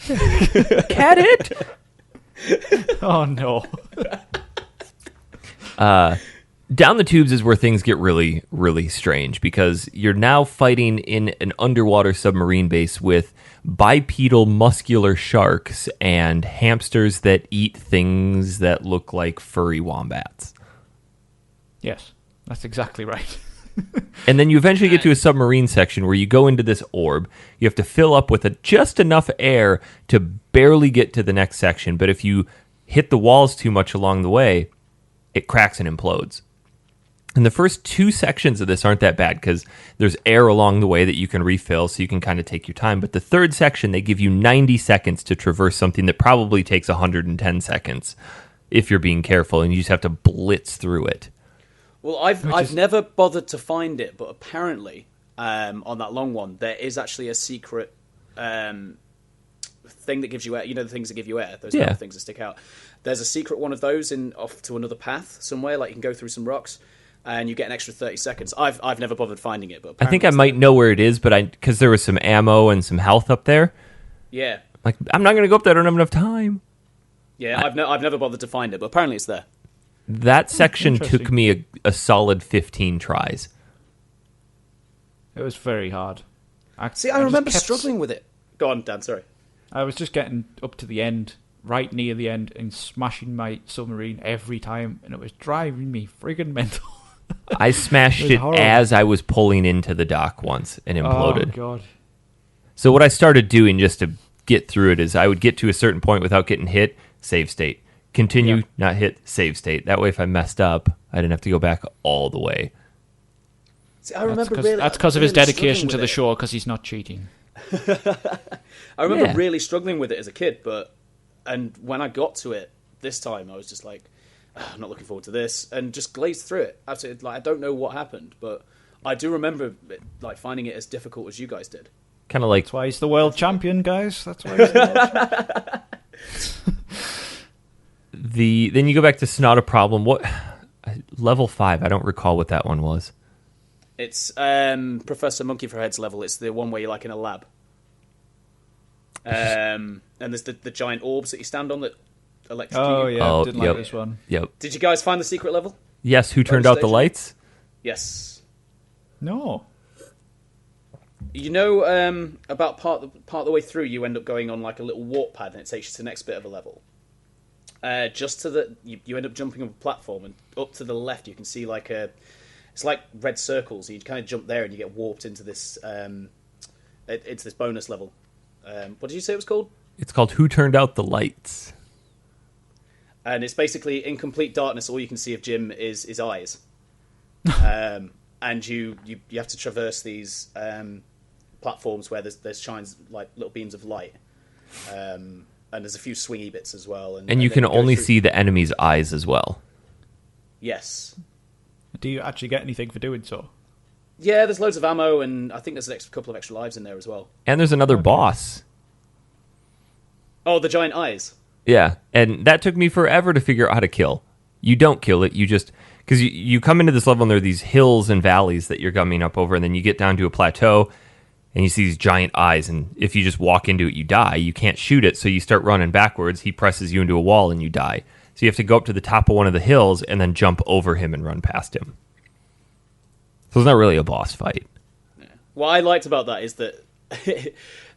Cat it? Oh, no. Down the Tubes is where things get really, really strange because you're now fighting in an underwater submarine base with bipedal muscular sharks and hamsters that eat things that look like furry wombats. Yes, that's exactly right. And then you eventually get to a submarine section where you go into this orb. You have to fill up with just enough air to barely get to the next section, but if you hit the walls too much along the way, it cracks and implodes. And the first 2 sections of this aren't that bad because there's air along the way that you can refill, so you can kind of take your time. But the third section, they give you 90 seconds to traverse something that probably takes 110 seconds if you're being careful, and you just have to blitz through it. Well, I've never bothered to find it, but apparently on that long one, there is actually a secret thing that gives you air. You know the things that give you air? Those little things that stick out. There's a secret one of those off to another path somewhere, like you can go through some rocks. And you get an extra 30 seconds. I've never bothered finding it, but I think I might know where it is, but because there was some ammo and some health up there. Yeah, Like, I'm not going to go up there. I don't have enough time. yeah. I've never bothered to find it, but apparently it's there. That section Interesting. took me a solid 15 tries. It was very hard. I just remember kept- struggling with it. Go on, Dan. Sorry. I was just getting up to the end, right near the end, and smashing my submarine every time, and it was driving me friggin' mental. I smashed was it horrible. as I was pulling into the dock once and imploded. Oh, God. So what I started doing just to get through it is I would get to a certain point without getting hit, save state. Continue, Yeah. not hit, save state. That way if I messed up, I didn't have to go back all the way. See, I remember That's because of his really dedication struggling to the with it. show, because he's not cheating. I remember Yeah. really struggling with it as a kid, and when I got to it this time, I was just like, I'm not looking forward to this, and just glazed through it. Absolutely, like I don't know what happened, but I do remember like finding it as difficult as you guys did. Kind of like That's why he's the world champion, guys. That's why he's the world champion. then you go back to Snot a Problem. What level 5? I don't recall what that one was. It's Professor Monkey for Head's level. It's the one where you're like in a lab, and there's the giant orbs that you stand on that electrocute Oh, you. yeah. Oh, Didn't yep. like this one. Yep. Did you guys find the secret level? Yes, who turned out the lights? Yes. No. You know, about part of the way through, you end up going on like a little walk pad, and it takes you to the next bit of a level. Just to the you end up jumping up a platform, and up to the left you can see like it's like red circles. You kind of jump there, and you get warped into this bonus level. What did you say it was called? It's called Who Turned Out the Lights. And it's basically in complete darkness. All you can see of Jim is his eyes. And you have to traverse these platforms where there's shines like little beams of light. And there's a few swingy bits as well. And you can only see the enemy's eyes as well. Yes. Do you actually get anything for doing so? Yeah, there's loads of ammo, and I think there's a couple of extra lives in there as well. And there's another boss. Oh, the giant eyes. Yeah, and that took me forever to figure out how to kill. You don't kill it, you just... Because you come into this level, and there are these hills and valleys that you're gumming up over, and then you get down to a plateau, and you see these giant eyes, and if you just walk into it, you die. You can't shoot it, so you start running backwards. He presses you into a wall, and you die. So you have to go up to the top of one of the hills, and then jump over him and run past him. So it's not really a boss fight. Yeah. What I liked about that is that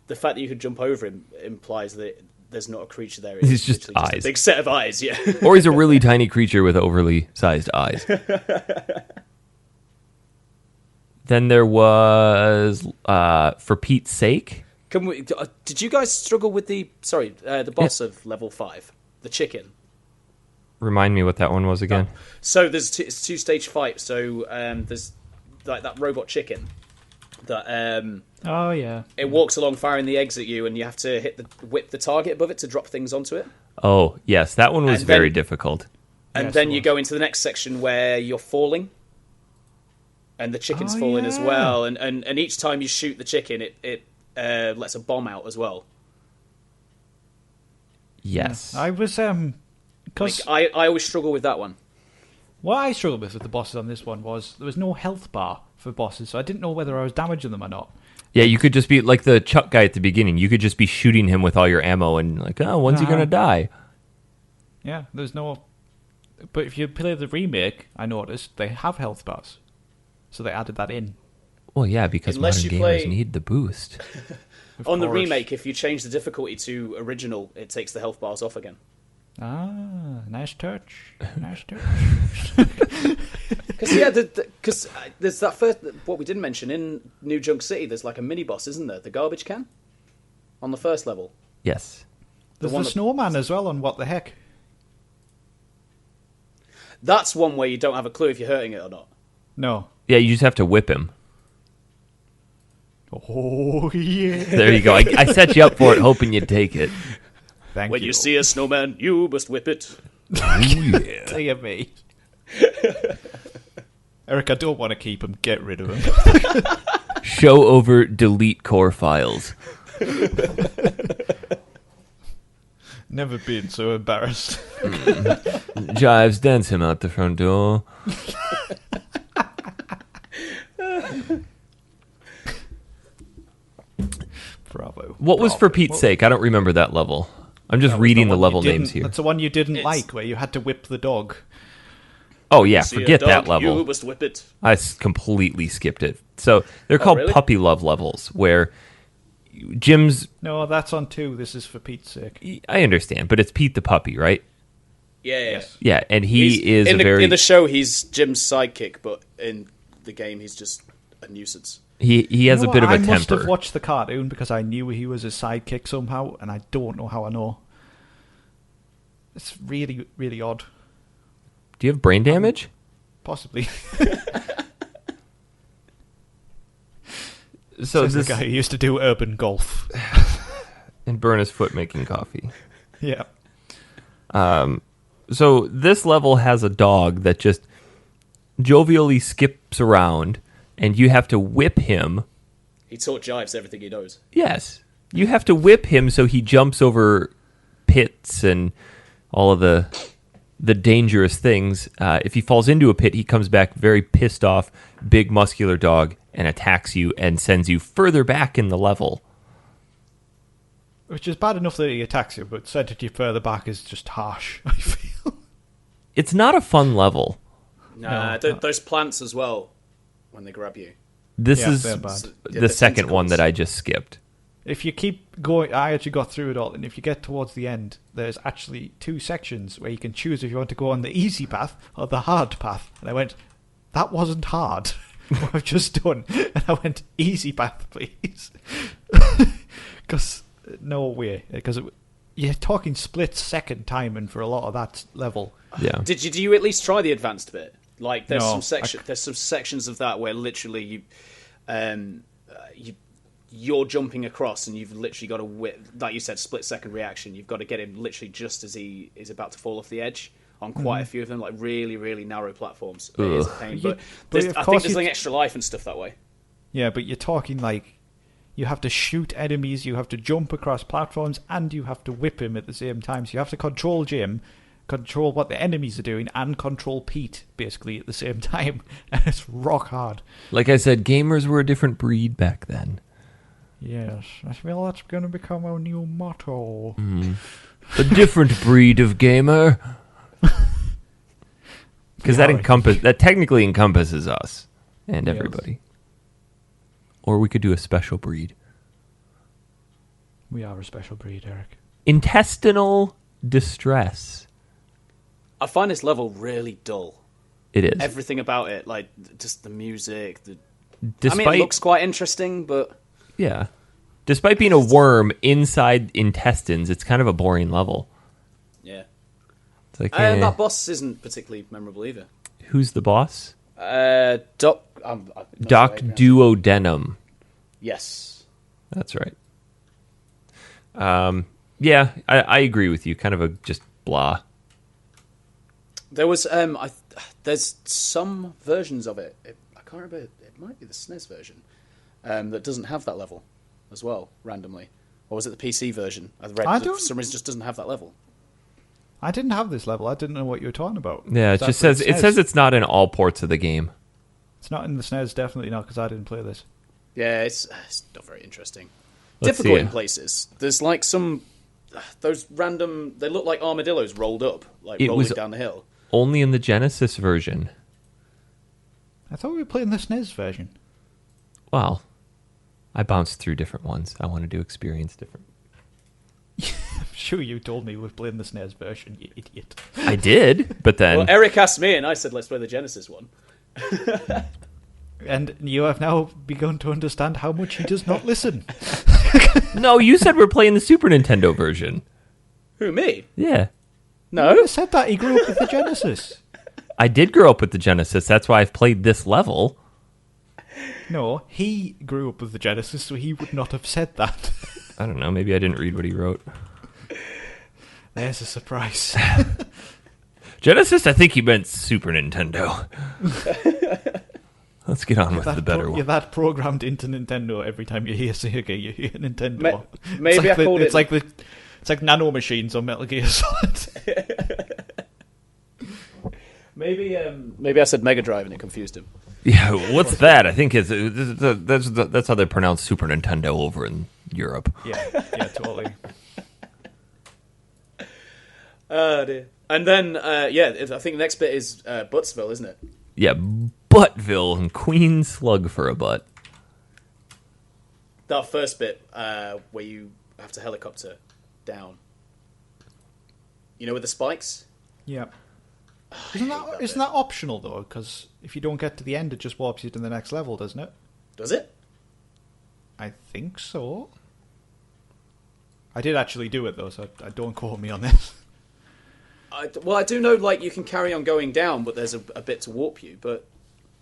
the fact that you could jump over him implies that there's not a creature there. He's just eyes. Just a big set of eyes, yeah. Or he's a really tiny creature with overly sized eyes. Then there was, For Pete's Sake. Did you guys struggle with the boss of level 5, the chicken? Remind me what that one was again. So it's a two-stage fight. So there's like that robot chicken that oh yeah, it walks along firing the eggs at you, and you have to whip the target above it to drop things onto it. Oh yes, that one was very difficult. And then you go into the next section where you're falling, and the chicken's falling as well. And each time you shoot the chicken, it lets a bomb out as well. Yes, I was because I always struggle with that one. What I struggled with the bosses on this one was there was no health bar for bosses, so I didn't know whether I was damaging them or not. Yeah, you could just be like the Chuck guy at the beginning. You could just be shooting him with all your ammo and like, oh, when's he going to die? Yeah, there's no... But if you play the remake, I noticed they have health bars. So they added that in. Well, yeah, because modern gamers need the boost. On the remake, if you change the difficulty to original, it takes the health bars off again. Ah, nice touch. Nice touch. Because there's that first... What we didn't mention, in New Junk City, there's like a mini-boss, isn't there? The garbage can? On the first level. Yes. There's the snowman as well on What the Heck. That's one where you don't have a clue if you're hurting it or not. No. Yeah, you just have to whip him. Oh, yeah. There you go. I set you up for it, hoping you'd take it. When you see a snowman, you must whip it. Oh, yeah. Dear me. Eric, I don't want to keep him. Get rid of him. Show over delete core files. Never been so embarrassed. Jives, dance him out the front door. Bravo. What was For Pete's Sake? I don't remember that level. I'm just reading the level names here. That's the one you didn't like, where you had to whip the dog. Oh, yeah, forget that level. You must whip it. I completely skipped it. So they're called puppy love levels, where Jim's... No, that's on 2. This is For Pete's Sake. I understand, but it's Pete the puppy, right? Yeah. Yeah, and he's in very... In the show, he's Jim's sidekick, but in the game, he's just a nuisance. He has a bit of a temper. I must have watched the cartoon because I knew he was a sidekick somehow, and I don't know how I know. It's really, really odd. Do you have brain damage? Possibly. So this guy who used to do urban golf and burn his foot making coffee. Yeah. So this level has a dog that just jovially skips around, and you have to whip him. He taught Jives everything he knows. Yes. You have to whip him so he jumps over pits and all of the dangerous things. If he falls into a pit, he comes back very pissed off, big muscular dog, and attacks you and sends you further back in the level. Which is bad enough that he attacks you, but sending you further back is just harsh, I feel. It's not a fun level. Those plants as well, when they grab you. This Yeah, is they're bad. the second one that I just skipped. If you keep going, I actually got through it all, and if you get towards the end, there's actually 2 sections where you can choose if you want to go on the easy path or the hard path. And I went, that wasn't hard. What I've just done. And I went, easy path, please. Because, no way. Because you're talking split-second timing for a lot of that level. Yeah. Do you at least try the advanced bit? Like, there's No, there's some sections of that where literally you're jumping across and you've literally got to like you said, split second reaction. You've got to get him literally just as he is about to fall off the edge on quite a few of them, like really, really narrow platforms. It is a pain, but I think there's like extra life and stuff that way. Yeah, but you're talking like you have to shoot enemies, you have to jump across platforms, and you have to whip him at the same time. So you have to control Jim, control what the enemies are doing, and control Pete, basically, at the same time. And it's rock hard. Like I said, gamers were a different breed back then. Yes, I feel that's going to become our new motto. A different breed of gamer. Because that technically encompasses us and everybody. Or we could do a special breed. We are a special breed, Eric. Intestinal distress. I find this level really dull. It is. Everything about it, like just the music. Despite, I mean, it looks quite interesting, but yeah. Despite being a worm inside intestines, it's kind of a boring level. Yeah. It's like, that boss isn't particularly memorable either. Who's the boss? Doc Duodenum. Yes. That's right. Yeah, I agree with you. Kind of a just blah. There was there's some versions of it. I can't remember. It might be the SNES version that doesn't have that level as well, randomly. Or was it the PC version? I read that for some reason just doesn't have that level. I didn't have this level. I didn't know what you were talking about. Yeah, it just says it's not in all ports of the game. It's not in the SNES, definitely not, because I didn't play this. Yeah, it's not very interesting. Let's Difficult see in it. places. There's like those random. They look like armadillos rolled up, like rolling down the hill. Only in the Genesis version. I thought we were playing the SNES version. Well, I bounced through different ones. I wanted to experience different. I'm sure you told me we were playing the SNES version, you idiot. I did, but then... Well, Eric asked me, and I said, let's play the Genesis one. And you have now begun to understand how much he does not listen. No, you said we're playing the Super Nintendo version. Who, me? Yeah. No. You said that he grew up with the Genesis. I did grow up with the Genesis. That's why I've played this level. No, he grew up with the Genesis, so he would not have said that. I don't know. Maybe I didn't read what he wrote. There's a surprise. Genesis, I think he meant Super Nintendo. Let's get on with the better one. You're that programmed into Nintendo. Every time you hear Sega, you hear Nintendo. Maybe I called it... It's like nano machines on Metal Gear Solid. Maybe I said Mega Drive and it confused him. Yeah, what's that? I think that's how they pronounce Super Nintendo over in Europe. Yeah, totally. Dear. And then, I think the next bit is Buttsville, isn't it? Yeah, Buttville and Queen Slug for a butt. That first bit where you have to helicopter down. You know, with the spikes? Yeah. Isn't that optional, though? Because if you don't get to the end, it just warps you to the next level, doesn't it? Does it? I think so. I did actually do it, though, so I don't quote me on this. I do know, like, you can carry on going down, but there's a bit to warp you, but...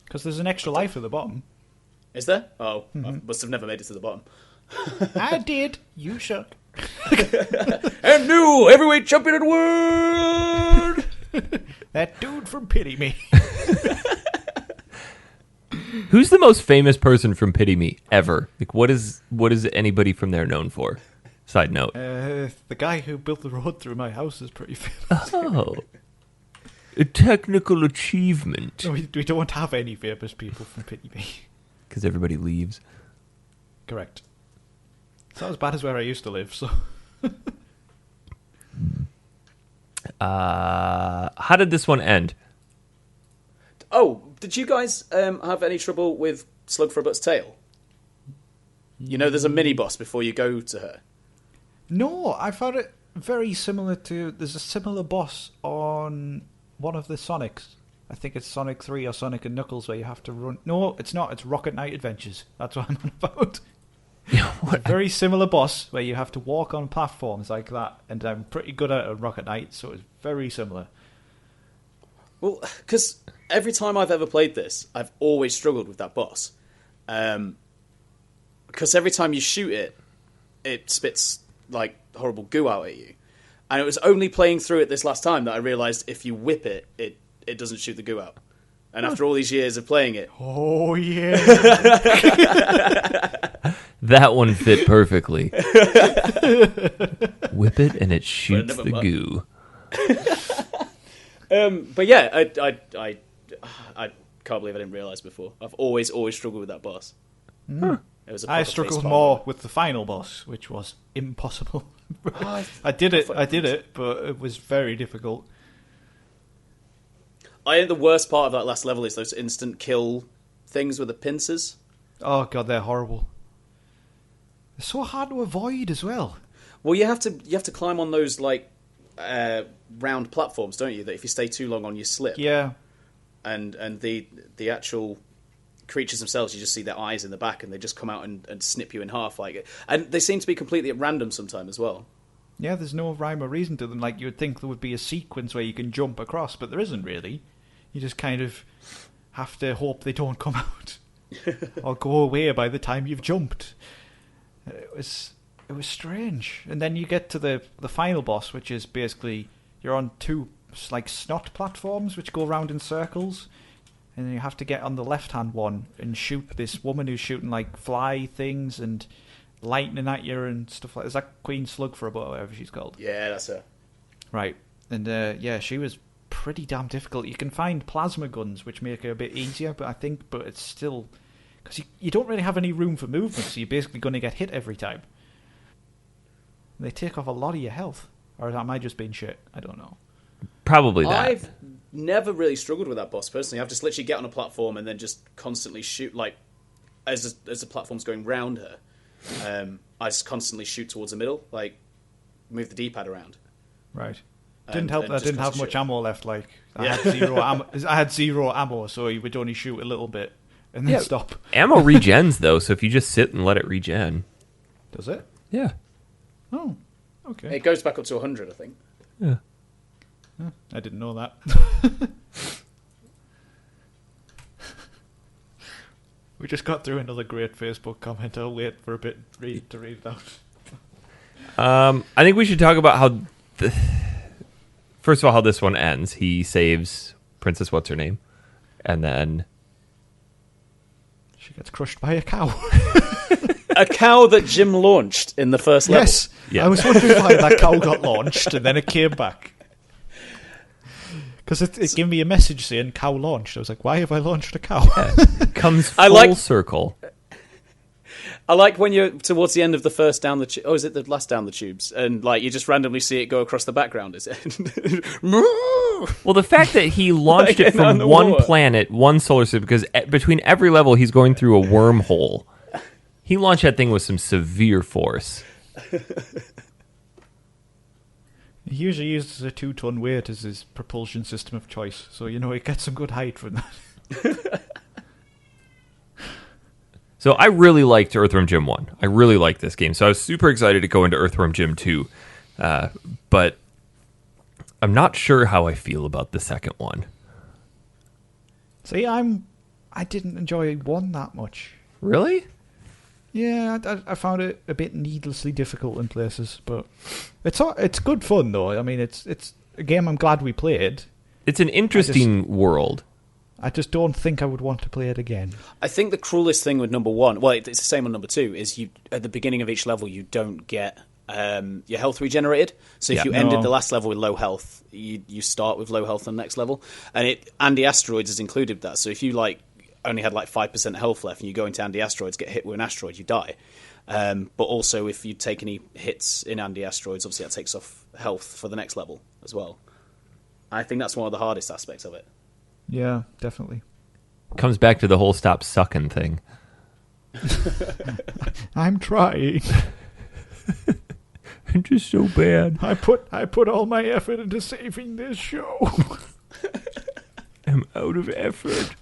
Because there's an extra life at the bottom. Is there? Oh, I must have never made it to the bottom. I did. You suck. And new heavyweight champion of the world! That dude from Pity Me. Who's the most famous person from Pity Me ever? Like, what is anybody from there known for? Side note. The guy who built the road through my house is pretty famous. Oh. A technical achievement. No, we don't have any famous people from Pity Me. Because everybody leaves. Correct. It's not as bad as where I used to live, so... How did this one end? Oh, did you guys have any trouble with Slugfrabut's tail? You know, there's a mini boss before you go to her. No, I found it very similar to... There's a similar boss on one of the Sonics. I think it's Sonic 3 or Sonic and Knuckles where you have to run... No, it's not. It's Rocket Knight Adventures. That's what I'm on about. It's a very similar boss where you have to walk on platforms like that. And I'm pretty good at it on Rocket Knight, so it's very similar. Well, because every time I've ever played this, I've always struggled with that boss. Because every time you shoot it, it spits like horrible goo out at you. And it was only playing through it this last time that I realised if you whip it, it doesn't shoot the goo out. And after all these years of playing it... Oh, yeah. That one fit perfectly. Whip it and it shoots the goo. But yeah, I can't believe I didn't realise before. I've always struggled with that boss. It was I struggled more with the final boss, which was impossible. I did it, but it was very difficult. I think the worst part of that last level is those instant kill things with the pincers. Oh god, they're horrible. They're so hard to avoid as well. Well, you have to climb on those like round platforms, don't you? That if you stay too long on, you slip. Yeah. And the actual creatures themselves, you just see their eyes in the back, and they just come out and snip you in half like it. And they seem to be completely at random sometimes as well. Yeah, there's no rhyme or reason to them. Like, you would think there would be a sequence where you can jump across, but there isn't really. You just kind of have to hope they don't come out or go away by the time you've jumped. It was strange. And then you get to the final boss, which is basically you're on two like snot platforms which go round in circles, and then you have to get on the left-hand one and shoot this woman who's shooting like fly things and lightning at you and stuff like that. Is that Queen Slugfrabut or whatever she's called? Yeah, that's her. Right. And yeah, she was pretty damn difficult. You can find plasma guns which make it a bit easier, but it's still... Because you don't really have any room for movement, so you're basically going to get hit every time. And they take off a lot of your health. Or am I just being shit? I don't know. Probably that. I've never really struggled with that boss personally. I've just literally get on a platform and then just constantly shoot, like, as the platform's going round her. I just constantly shoot towards the middle, like, move the D-pad around. Right. Didn't help that I didn't have much ammo left, like, I Yeah. had zero ammo, so you would only shoot a little bit and then stop. Ammo regens, though, so if you just sit and let it regen. Does it? Yeah. Oh, okay. It goes back up to 100, I think. Yeah. I didn't know that. We just got through another great Facebook comment. I'll wait for a bit to read it out. I think we should talk about how... First of all, how this one ends. He saves Princess What's-Her-Name, and then... She gets crushed by a cow. A cow that Jim launched in the first level. Yes. Yeah. I was wondering why that cow got launched and then it came back. Because it gave me a message saying cow launched. I was like, why have I launched a cow? Comes full circle. I like when you're towards the end of the first down the tube. Oh, is it the last down the tubes? And like you just randomly see it go across the background, is it? Well, the fact that he launched it from one planet, one solar system, because between every level he's going through a wormhole. He launched that thing with some severe force. He usually uses a 2-ton weight as his propulsion system of choice, so he gets some good height from that. So I really liked Earthworm Jim 1. I really liked this game, so I was super excited to go into Earthworm Jim 2. But I'm not sure how I feel about the second one. See, I didn't enjoy 1 that much. Really? Yeah, I found it a bit needlessly difficult in places, but it's good fun though. I mean, it's a game I'm glad we played. It's an interesting world. I just don't think I would want to play it again. I think the cruelest thing with number 1, well, it's the same on number 2, is you at the beginning of each level you don't get your health regenerated. So if you ended the last level with low health, you start with low health on the next level, and Andy Asteroids is included with that. So if you only had 5% health left and you go into Andy Asteroids, get hit with an asteroid, you die. But also if you take any hits in Andy Asteroids, obviously that takes off health for the next level as well. I think that's one of the hardest aspects of it. Yeah, definitely. Comes back to the whole stop sucking thing. I'm trying. I'm just so bad. I put all my effort into saving this show. I'm out of effort.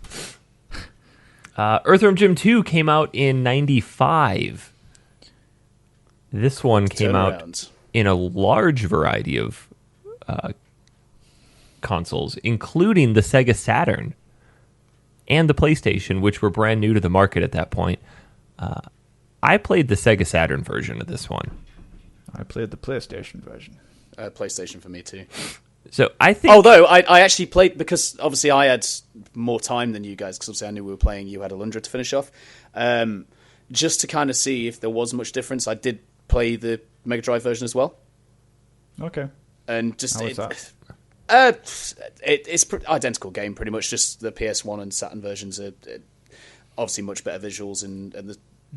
Earthworm Jim 2 came out in 95. This one came out in a large variety of consoles, including the Sega Saturn and the PlayStation, which were brand new to the market at that point. I played the Sega Saturn version of this one. I played the PlayStation version. PlayStation for me too. So I think... Although, I actually played, because obviously I had more time than you guys, because obviously I knew we were playing, you had Alundra to finish off. Just to kind of see if there was much difference, I did play the Mega Drive version as well. Okay. And just... How was that? It's identical game, pretty much. Just the PS1 and Saturn versions are obviously much better visuals, and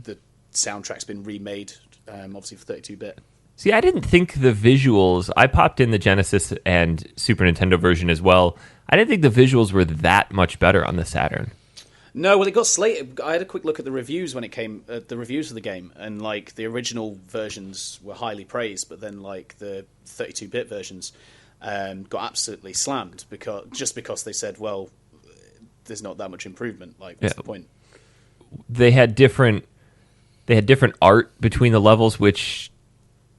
the soundtrack's been remade, obviously for 32-bit. See, I didn't think the visuals... I popped in the Genesis and Super Nintendo version as well. I didn't think the visuals were that much better on the Saturn. No, well, it got slated. I had a quick look at the reviews when it came, the reviews of the game, and like the original versions were highly praised, but then like the 32-bit versions got absolutely slammed because they said, well, there's not that much improvement. Like, what's the point? They had different art between the levels, which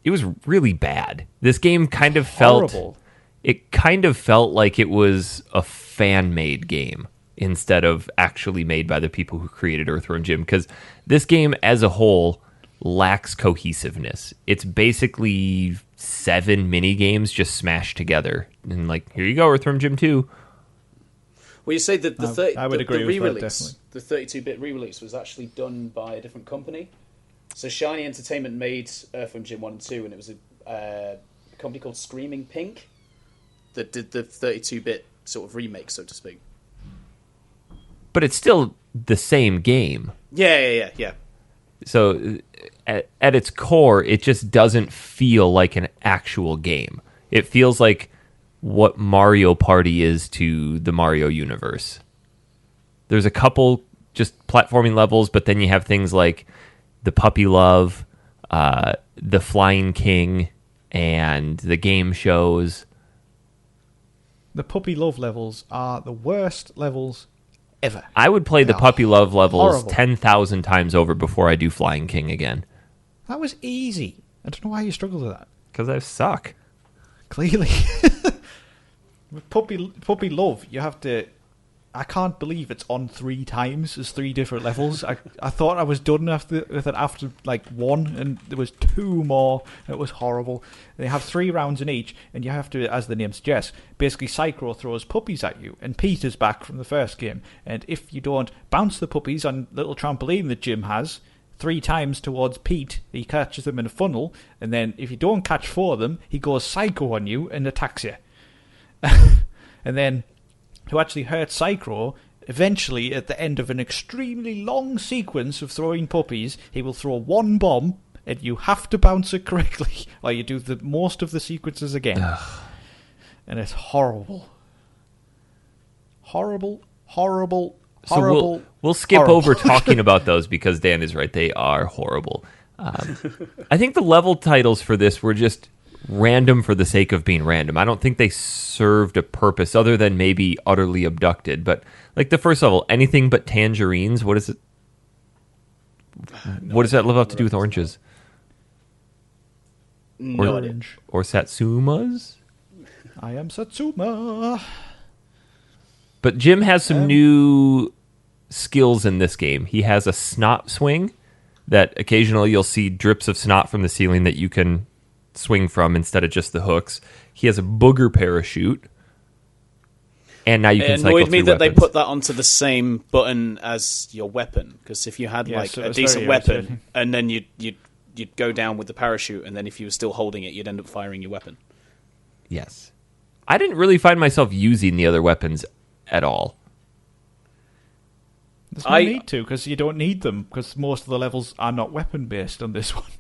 it was really bad. This game kind of felt horrible. It kind of felt like it was a fan-made game instead of actually made by the people who created Earthworm Jim, because this game as a whole lacks cohesiveness. It's basically 7 mini games just smashed together, and like, here you go, Earthworm Jim 2. Well, you say that I would agree with that, definitely. The 32-bit re-release was actually done by a different company. So Shiny Entertainment made Earthworm Jim 1 and 2, and it was a company called Screaming Pink that did the 32-bit sort of remake, so to speak. But it's still the same game. Yeah. So at its core, it just doesn't feel like an actual game. It feels like what Mario Party is to the Mario universe. There's a couple just platforming levels, but then you have things like the Puppy Love, the Flying King, and the game shows. The Puppy Love levels are the worst levels ever. I would play the Puppy Love levels horrible. 10,000 times over before I do Flying King again. That was easy. I don't know why you struggled with that. Because I suck. Clearly. With Puppy Love, you have to... I can't believe it's on 3 times as 3 different levels. I thought I was done with it after like 1, and there was 2 more. It was horrible. They have 3 rounds in each, and you have to, as the name suggests, basically Psycho throws puppies at you, and Pete is back from the first game. And if you don't bounce the puppies on a little trampoline that Jim has 3 times towards Pete, he catches them in a funnel, and then if you don't catch 4 of them, he goes psycho on you and attacks you. And then to actually hurt Psycho, eventually at the end of an extremely long sequence of throwing puppies, he will throw 1 bomb, and you have to bounce it correctly, or you do the most of the sequences again. Ugh. And it's horrible. Horrible. So we'll skip over talking about those because Dan is right. They are horrible. I think the level titles for this were just random for the sake of being random. I don't think they served a purpose other than maybe Utterly Abducted. But like the first level, Anything But Tangerines, what is it? What does that level have to do with oranges? No idea. Or Satsumas? I am Satsuma. But Jim has some new skills in this game. He has a snot swing that occasionally you'll see drips of snot from the ceiling that you can swing from instead of just the hooks. He has a booger parachute. And now you can cycle through It annoyed me that weapons. they put that onto the same button as your weapon, because if you had like a decent weapon and then you'd go down with the parachute, and then if you were still holding it, you'd end up firing your weapon. Yes. I didn't really find myself using the other weapons at all. There's no need to, because you don't need them, because most of the levels are not weapon-based on this one.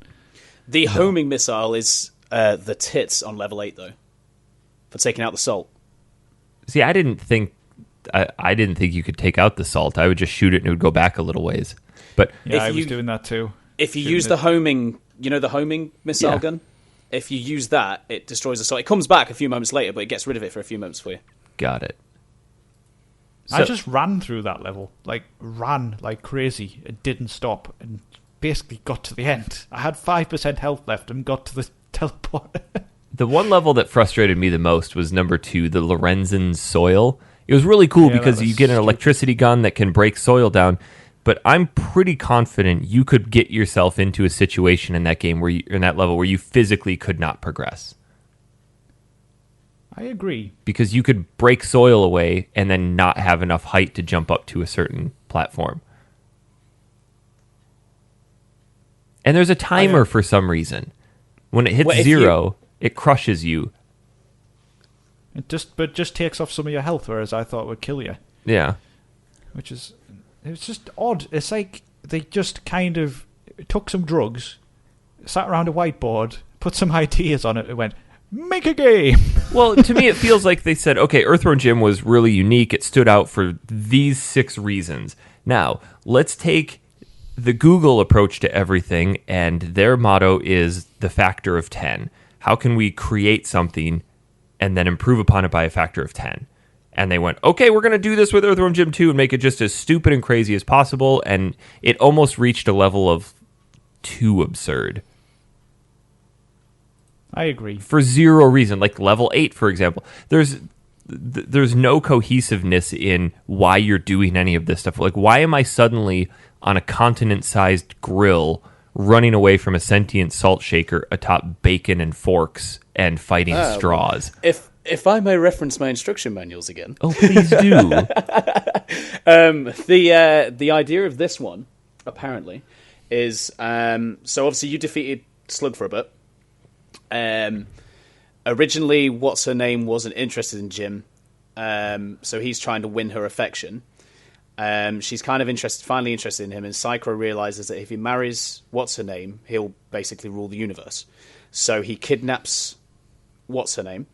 The homing missile is the tits on level 8, though, for taking out the salt. See, I didn't think I didn't think you could take out the salt. I would just shoot it and it would go back a little ways. But yeah, I was doing that too. If you use the homing, the homing missile gun, if you use that, it destroys the salt. It comes back a few moments later, but it gets rid of it for a few moments for you. Got it. I just ran through that level, ran like crazy. It didn't stop and basically got to the end. I had 5% health left and got to the teleport. The one level that frustrated me the most was number 2, the Lorenzen soil. It was really cool because you get an electricity gun that can break soil down, but I'm pretty confident you could get yourself into a situation in that game in that level where you physically could not progress. I agree. Because you could break soil away and then not have enough height to jump up to a certain platform. And there's a timer for some reason. When it hits 0, it crushes you. It just takes off some of your health, whereas I thought it would kill you. Yeah. It's just odd. It's like they just kind of took some drugs, sat around a whiteboard, put some ideas on it, and went, make a game. Well, to me, it feels like they said, okay, Earthworm Jim was really unique. It stood out for these 6 reasons. Now, let's take the Google approach to everything, and their motto is the factor of 10. How can we create something and then improve upon it by a factor of 10? And they went, okay, we're going to do this with Earthworm Jim 2 and make it just as stupid and crazy as possible. And it almost reached a level of too absurd. I agree. For 0 reason. Like level 8, for example. There's no cohesiveness in why you're doing any of this stuff. Like, why am I suddenly on a continent-sized grill running away from a sentient salt shaker atop bacon and forks and fighting straws? If I may reference my instruction manuals again. Oh, please do. The idea of this one, apparently, is so obviously you defeated Slug for a bit. Originally, what's-her-name wasn't interested in Jim, so he's trying to win her affection. She's kind of finally interested in him, and Psycho realizes that if he marries what's-her-name, he'll basically rule the universe. So he kidnaps what's-her-name,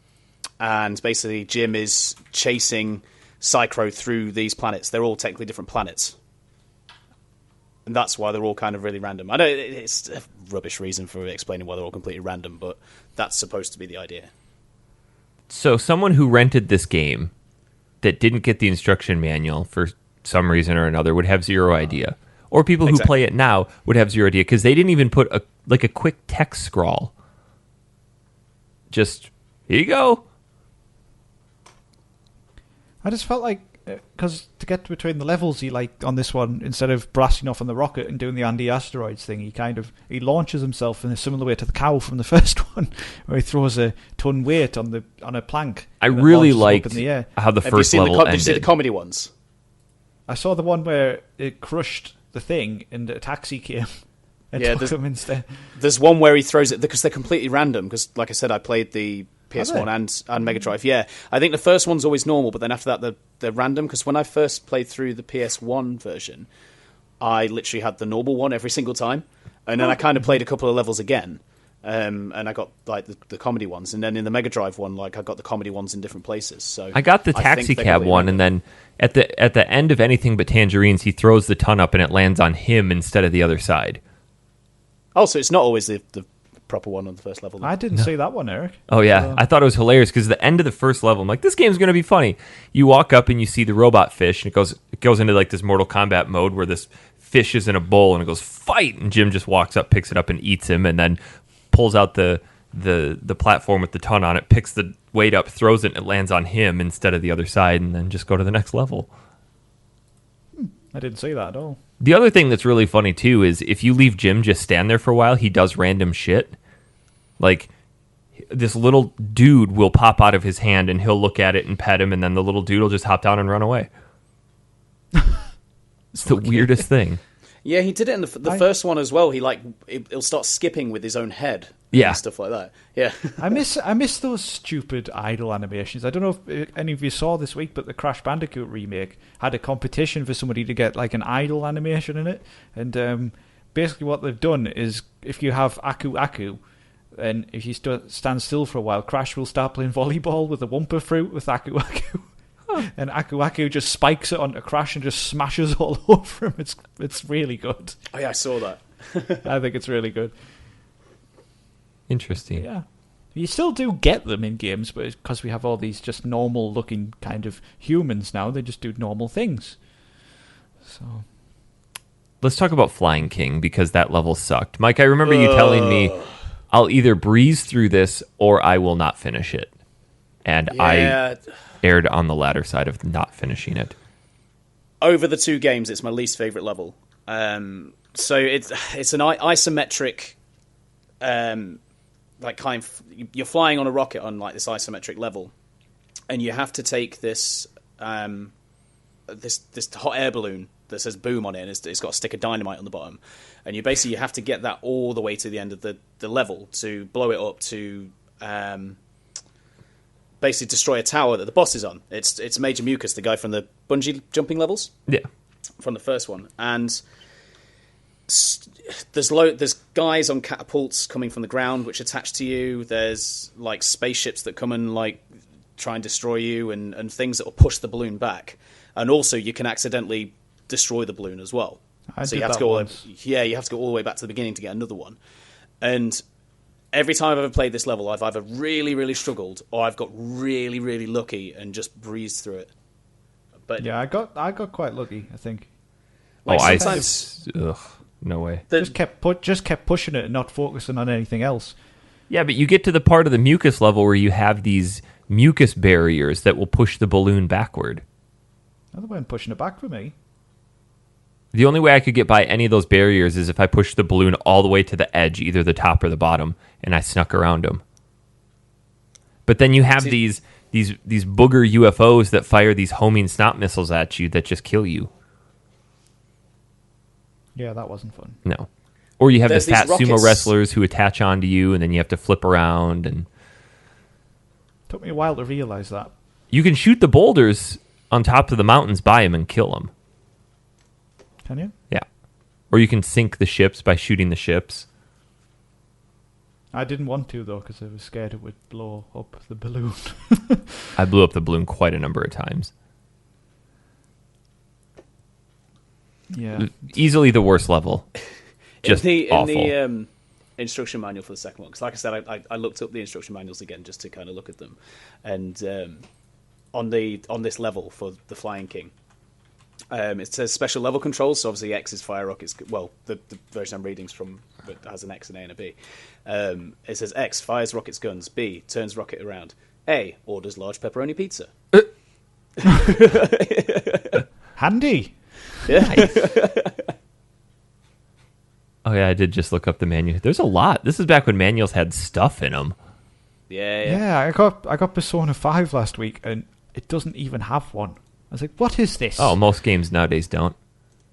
and basically Jim is chasing Psycho through these planets. They're all technically different planets. And that's why they're all kind of really random. I know it's a rubbish reason for explaining why they're all completely random, but that's supposed to be the idea. So someone who rented this game that didn't get the instruction manual for some reason or another would have 0 idea. Or people who play it now would have 0 idea because they didn't even put a quick text scrawl. Just, here you go. I just felt like, because to get between the levels, he on this one, instead of blasting off on the rocket and doing the anti-asteroids thing, he launches himself in a similar way to the cow from the first one, where he throws a ton weight on a plank. I really liked in the air. how the first level ended. Did you see the comedy ones? I saw the one where it crushed the thing and a taxi came and took him instead. There's one where he throws it, because they're completely random, because like I said, I played the PS1 and Mega Drive. Yeah, I think the first one's always normal, but then after that they're random, because when I first played through the PS1 version, I literally had the normal one every single time, and then I kind of played a couple of levels again, and I got the comedy ones, and then in the Mega Drive one, I got the comedy ones in different places. So I got the taxi cab one, and then at the end of Anything But Tangerines, he throws the ton up and it lands on him instead of the other side. Oh, so it's not always the proper one on the first level. I didn't see that one, Eric. Oh yeah, I thought it was hilarious because the end of the first level, I'm like, this game's gonna be funny. You walk up and you see the robot fish, and it goes into this Mortal Kombat mode where this fish is in a bowl and it goes fight, and Jim just walks up, picks it up, and eats him, and then pulls out the platform with the ton on it, picks the weight up, throws it, and it lands on him instead of the other side, and then just go to the next level. I didn't see that at all. The other thing that's really funny, too, is if you leave Jim just stand there for a while, he does random shit. Like, this little dude will pop out of his hand, and he'll look at it and pet him, and then the little dude will just hop down and run away. It's the weirdest thing. Yeah, he did it in the first one as well. He'll start skipping with his own head. Yeah. And stuff like that. Yeah. I miss those stupid idle animations. I don't know if any of you saw this week, but the Crash Bandicoot remake had a competition for somebody to get an idle animation in it. And basically what they've done is, if you have Aku Aku, and if you stand still for a while, Crash will start playing volleyball with a Wumpa fruit with Aku Aku. And Aku Aku just spikes it onto Crash and just smashes all over him. It's really good. Oh yeah, I saw that. I think it's really good. Interesting. Yeah. You still do get them in games, but because we have all these just normal-looking kind of humans now, they just do normal things. So, Let's talk about Flying King, because that level sucked. Mike, I remember you telling me, I'll either breeze through this or I will not finish it. And I erred on the latter side of not finishing it. Over the two games, it's my least favorite level. So it's an isometric, like kind of, you're flying on a rocket on like this isometric level, and you have to take this this hot air balloon that says boom on it, and it's got a stick of dynamite on the bottom, and you have to get that all the way to the end of the level to blow it up to basically destroy a tower that the boss is on. It's Major Mucus, the guy from the bungee jumping levels. Yeah. From the first one. And there's guys on catapults coming from the ground which attach to you. There's like spaceships that come and like try and destroy you, and things that will push the balloon back. And also you can accidentally destroy the balloon as well. So you have to go you have to go all the way back to the beginning to get another one. And every time I've ever played this level, I've either really, really struggled or I've got really, really lucky and just breezed through it. But yeah, I got quite lucky, I think. Like no way. Just kept pushing it and not focusing on anything else. Yeah, but you get to the part of the mucus level where you have these mucus barriers that will push the balloon backward. They weren't pushing it back for me. The only way I could get by any of those barriers is if I pushed the balloon all the way to the edge, either the top or the bottom, and I snuck around them. But then you have these booger UFOs that fire these homing snot missiles at you that just kill you. Yeah, that wasn't fun. No. Or you have There's the fat these sumo rockets. wrestlers who attach onto you, and then you have to flip around. And Took me a while to realize that. you can shoot the boulders on top of the mountains by them and kill them. Can you? Yeah. Or you can sink the ships by shooting the ships. I didn't want to, though, because I was scared it would blow up the balloon. I blew up the balloon quite a number of times. Yeah. Easily the worst level. Just awful. In the instruction manual for the second one, because like I said, I looked up the instruction manuals again just to kind of look at them, and on this level for the Flying King, it says special level controls. So obviously X is fire rockets. Well, the version I'm reading from has an X, an A, and a B. It says X fires rockets, guns. B turns rocket around. A orders large pepperoni pizza. Handy. Yeah. Oh yeah, I did just look up the manual. There's a lot. This is back when manuals had stuff in them. Yeah. I got Persona 5 last week, and it doesn't even have one. I was like, what is this? Oh, most games nowadays don't.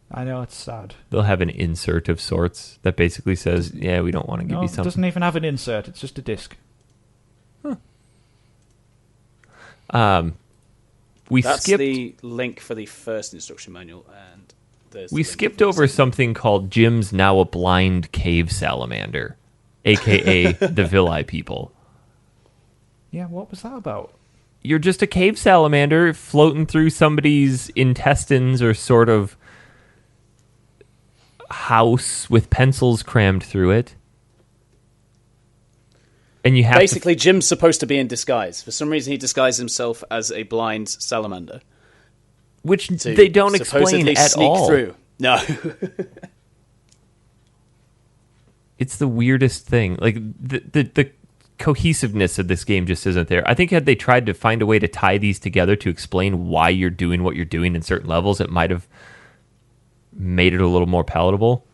I know, it's sad. They'll have an insert of sorts that basically says, yeah, we don't want to give you It something. doesn't even have an insert. It's just a disc. That's skipped the link for the first instruction manual, and there's the we link skipped for the over second. something called Jim's now a blind cave salamander, aka the Villi people. Yeah, what was that about? You're just a cave salamander floating through somebody's intestines or sort of house with pencils crammed through it. And you have Basically, Jim's supposed to be in disguise. For some reason, he disguised himself as a blind salamander. which To they don't explain supposedly at sneak all. through. No. It's the weirdest thing. Like the cohesiveness of this game just isn't there. I think had they tried to find a way to tie these together to explain why you're doing what you're doing in certain levels, it might have made it a little more palatable.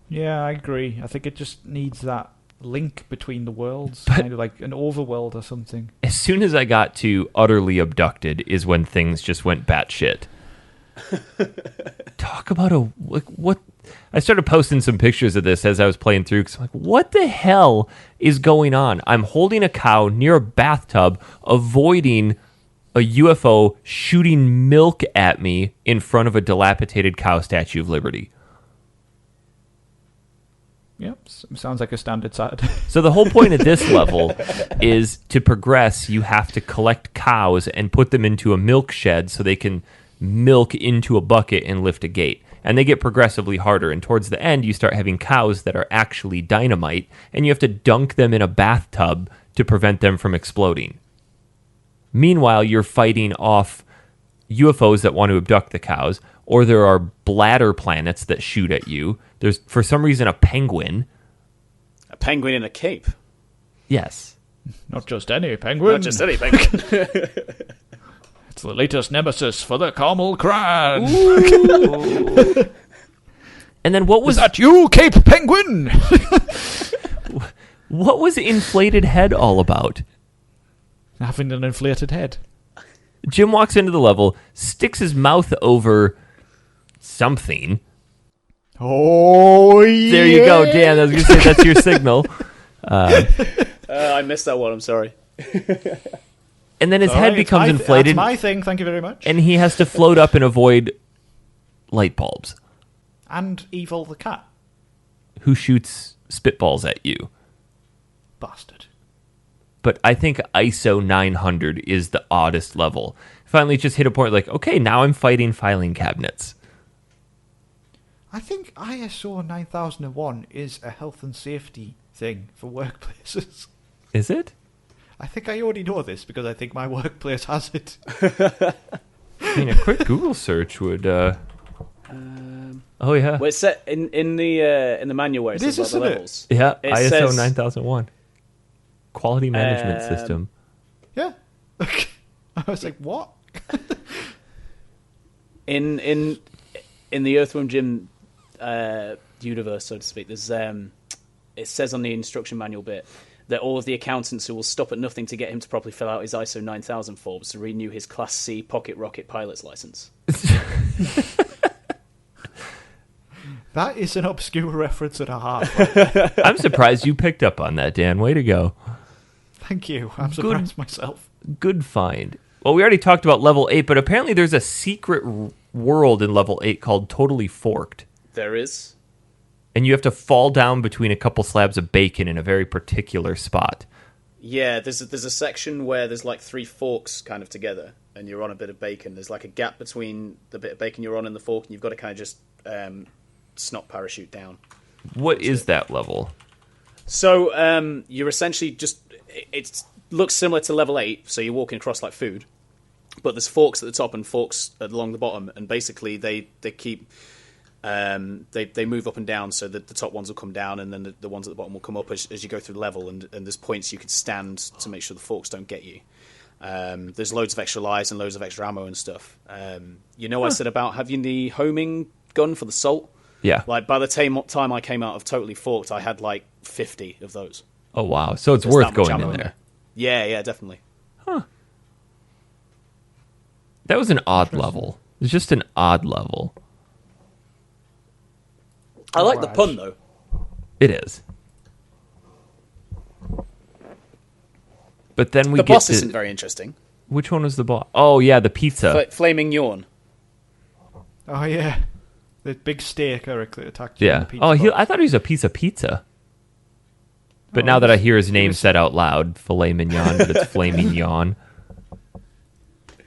Yeah, I agree. I think it just needs that link between the worlds, kind of like an overworld or something. As soon as I got to utterly abducted is when things just went batshit. Talk about what I started posting some pictures of this as I was playing through, because I'm like, what the hell is going on? I'm holding a cow near a bathtub, avoiding a UFO shooting milk at me in front of a dilapidated cow Statue of Liberty. Yep, sounds like a standard Saturday. So the whole point of this level is to progress, you have to collect cows and put them into a milk shed so they can milk into a bucket and lift a gate. And they get progressively harder. And towards the end, you start having cows that are actually dynamite, and you have to dunk them in a bathtub to prevent them from exploding. Meanwhile, you're fighting off UFOs that want to abduct the cows, or there are bladder planets that shoot at you. There's, for some reason, a penguin. A penguin in a cape. Yes. Not just any penguin. Not just any penguin. It's the latest nemesis for the Carmel Clan. And then what was... Is that you, Cape Penguin? What was Inflated Head all about? Having an inflated head. Jim walks into the level, sticks his mouth over something. Oh, yeah. There you go, Dan. I was going to say that's your signal. I missed that one. I'm sorry. And then his head becomes inflated. That's my thing, thank you very much. And he has to float up and avoid light bulbs. And Evil the cat. Who shoots spitballs at you. Bastard. But I think ISO 900 is the oddest level. Finally, just hit a point like, okay, now I'm fighting filing cabinets. I think ISO 9001 is a health and safety thing for workplaces. Is it? I think I already know this because I think my workplace has it. I mean, a quick Google search would... Oh, yeah. Well, it's set in the manual where it says about the levels. Yeah, It ISO says, 9001. Quality management system. Yeah. I was like, what? In the Earthworm Jim universe, so to speak, there's it says on the instruction manual bit that all of the accountants who will stop at nothing to get him to properly fill out his ISO 9000 forms to renew his Class C pocket rocket pilot's license. That is an obscure reference at a half. I'm surprised you picked up on that, Dan. Way to go. Thank you. I'm surprised myself. Good find. Well, we already talked about level 8, but apparently there's a secret world in level 8 called Totally Forked. There is. And you have to fall down between a couple slabs of bacon in a very particular spot. Yeah, there's a section where there's like 3 forks kind of together, and you're on a bit of bacon. There's like a gap between the bit of bacon you're on and the fork, and you've got to kind of just snot parachute down. What is that level? So you're essentially just... It looks similar to level 8, so you're walking across like food, but there's forks at the top and forks along the bottom, and basically they keep... They move up and down, so that the top ones will come down, and then the ones at the bottom will come up as you go through the level. And there's points you can stand to make sure the forks don't get you. There's loads of extra lives and loads of extra ammo and stuff. I said about having the homing gun for the salt. Yeah. Like by the time I came out of Totally Forked, I had like 50 of those. Oh, wow. So it's There's worth that much going ammo in there. Yeah, definitely. That was an odd level. It's just an odd level. I like the pun though. It is. But then we The get boss to... isn't very interesting. Which one was the boss? Oh, yeah, the pizza. Flaming Yawn. Oh, yeah. The big steak, Eric, that attacked you. Yeah. In the pizza Oh, box. I thought he was a piece of pizza. But Oh, now that I hear his he name was- said out loud, filet mignon, but it's flaming yawn.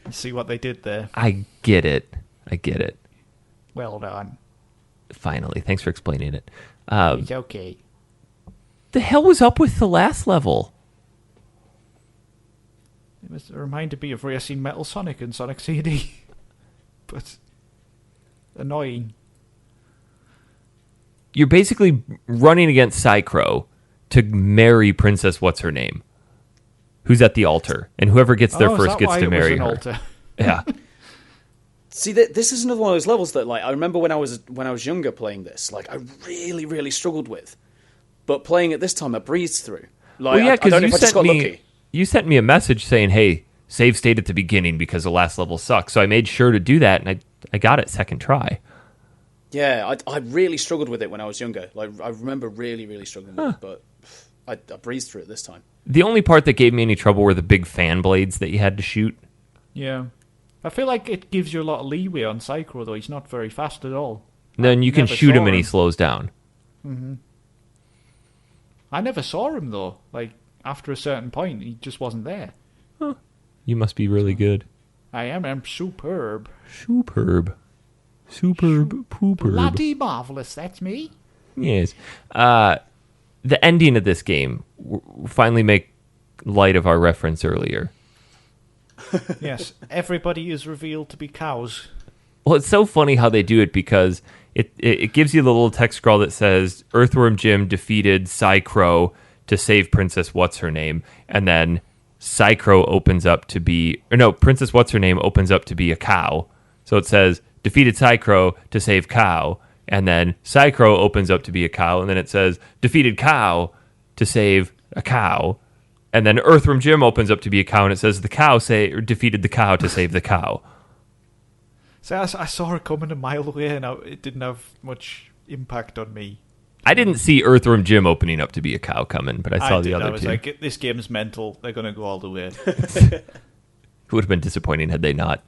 You see what they did there. I get it. Well done. Finally. Thanks for explaining it. It's okay. The hell was up with the last level? It reminded me of Racing Metal Sonic and Sonic CD. But annoying. You're basically running against Psychro to marry Princess What's-Her-Name, who's at the altar. And whoever gets there is first that gets why to it was marry an her. altar? Yeah. See, this is another one of those levels that, like, I remember when I was younger playing this, like, I really, really struggled with. But playing it this time, I breezed through. Like, Well, yeah, I don't know because if I just got lucky. you sent me a message saying, hey, save state at the beginning because the last level sucks. So I made sure to do that, and I got it second try. Yeah, I really struggled with it when I was younger. Like, I remember really, really struggling with it, but I breezed through it this time. The only part that gave me any trouble were the big fan blades that you had to shoot. Yeah. I feel like it gives you a lot of leeway on Psycho, though. He's not very fast at all. And then you can never shoot him saw and he him. slows down. Mm-hmm. I never saw him, though. Like, after a certain point, he just wasn't there. You must be really good. I'm superb. Superb. Pooperb. Bloody marvellous, that's me. Yes. The ending of this game, finally make light of our reference earlier. Yes, everybody is revealed to be cows. Well, it's so funny how they do it because it gives you the little text scroll that says Earthworm Jim defeated Psycrow to save Princess What's-Her-Name, and then Psycrow opens up to be... Or no, Princess What's-Her-Name opens up to be a cow. So it says, defeated Psycrow to save cow, and then Psycrow opens up to be a cow, and then it says, defeated cow to save a cow, and then Earthworm Jim opens up to be a cow, and it says, the cow defeated the cow to save the cow. So I saw it coming a mile away, and it didn't have much impact on me. I didn't see Earthworm Jim opening up to be a cow coming, but I saw the other two. I was like, this game's mental. They're going to go all the way. It would have been disappointing had they not.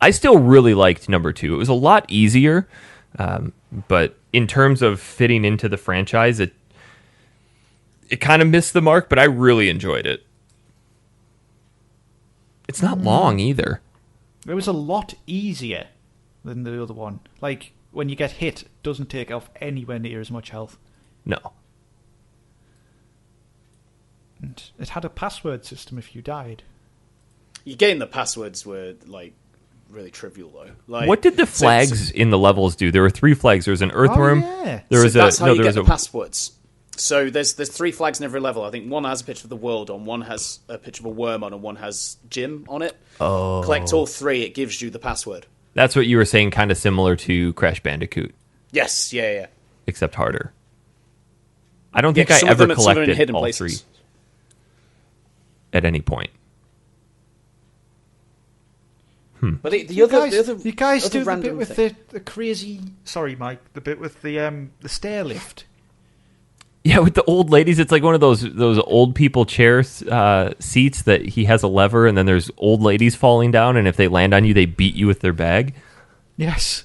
I still really liked number 2. It was a lot easier, but in terms of fitting into the franchise, it kind of missed the mark, but I really enjoyed it. It's not long either. It was a lot easier than the other one. Like, when you get hit, it doesn't take off anywhere near as much health. No. And it had a password system if you died. You getting the passwords were, like, really trivial, though. Like, what did the flags in the levels do? There were 3 flags. There was an earthworm. Oh, yeah. There was that's how you get the passwords. So there's 3 flags in every level. I think one has a picture of the world on, one has a picture of a worm on, and one has Jim on it. Oh. Collect all 3, it gives you the password. That's what you were saying, kind of similar to Crash Bandicoot. Yes, yeah. Except harder. I don't think I ever collected all 3 at any point. But the You other guys do the random bit with thing. the crazy... Sorry, Mike. The bit with the stair lift. Yeah, with the old ladies, it's like one of those old people chair seats that he has a lever, and then there's old ladies falling down, and if they land on you, they beat you with their bag. Yes.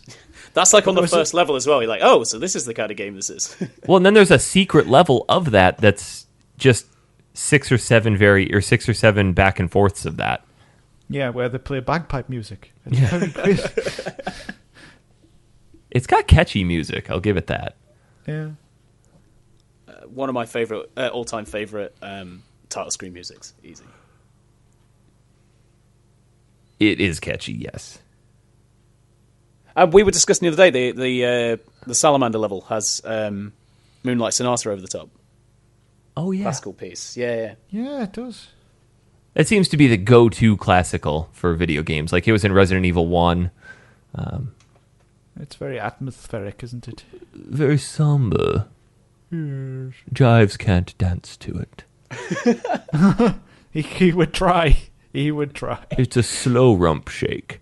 That's like on the first level as well. You're like, oh, so this is the kind of game this is. Well, and then there's a secret level of that's just 6 or 7 back and forths of that. Yeah, where they play bagpipe music. It's very crazy. It's got catchy music, I'll give it that. Yeah. One of my favorite, all-time favorite title screen musics. Easy. It is catchy, yes. We were discussing the other day, the Salamander level has Moonlight Sonata over the top. Oh, yeah. Classical piece. Yeah. Yeah, it does. That seems to be the go-to classical for video games. Like it was in Resident Evil 1. It's very atmospheric, isn't it? Very somber. Yes. Jives can't dance to it. He would try. He would try. It's a slow rump shake.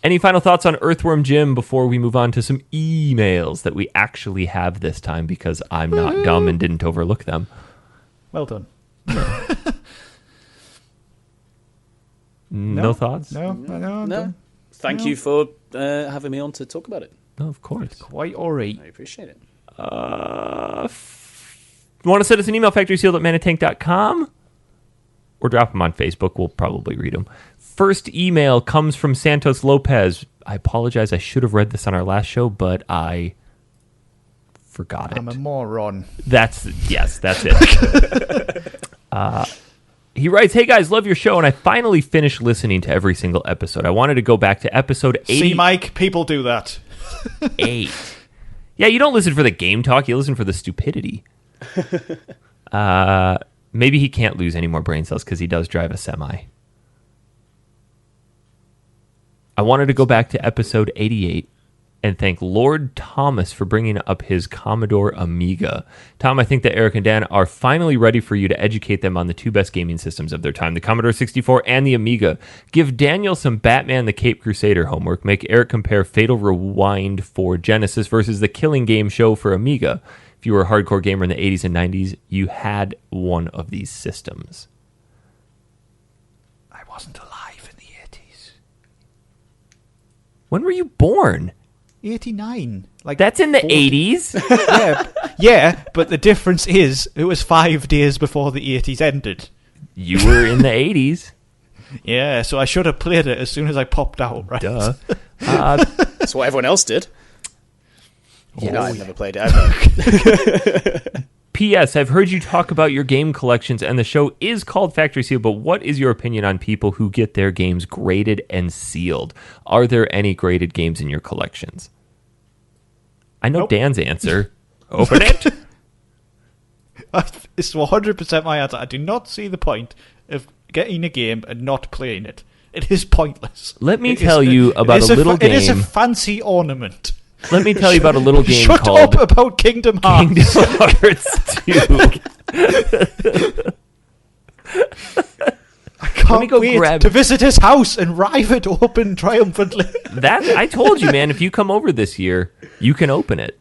Any final thoughts on Earthworm Jim before we move on to some emails that we actually have this time because I'm not dumb and didn't overlook them? Well done. No thoughts? No. Thank you for having me on to talk about it. No, of course. It's quite all right. I appreciate it. Want to send us an email, factorysealed@manatank.com? Or drop them on Facebook. We'll probably read them. First email comes from Santos Lopez. I apologize. I should have read this on our last show, but I forgot it. I'm a moron. That's it. He writes, "Hey guys, love your show, and I finally finished listening to every single episode. I wanted to go back to episode 8. See, Mike, people do that. 8. Yeah, you don't listen for the game talk, you listen for the stupidity. Maybe he can't lose any more brain cells because he does drive a semi. I wanted to go back to episode 88 and thank Lord Thomas for bringing up his Commodore Amiga. Tom, I think that Eric and Dan are finally ready for you to educate them on the 2 best gaming systems of their time, the Commodore 64 and the Amiga. Give Daniel some Batman the Cape Crusader homework. Make Eric compare Fatal Rewind for Genesis versus the Killing Game show for Amiga. If you were a hardcore gamer in the 80s and 90s, you had one of these systems." I wasn't alive in the 80s. When were you born? 89. Like That's in the 40 '80s. Yeah, but the difference is it was 5 days before the '80s ended. You were in the '80s. Yeah, so I should have played it as soon as I popped out, right? Duh. That's what everyone else did. Yeah. No, I've never played it ever. P.S. I've heard you talk about your game collections, and the show is called Factory Sealed, but what is your opinion on people who get their games graded and sealed? Are there any graded games in your collections? I know Nope. Dan's answer. Open it. It's 100% my answer. I do not see the point of getting a game and not playing it. It is pointless. Let me It tell is- you about a little It is a game. fancy ornament. Let me tell you about a little game Shut called up about Kingdom Hearts. Kingdom Hearts 2. I can't me go wait grab- to visit his house and rive it open triumphantly. That I told you, man, if you come over this year, you can open it.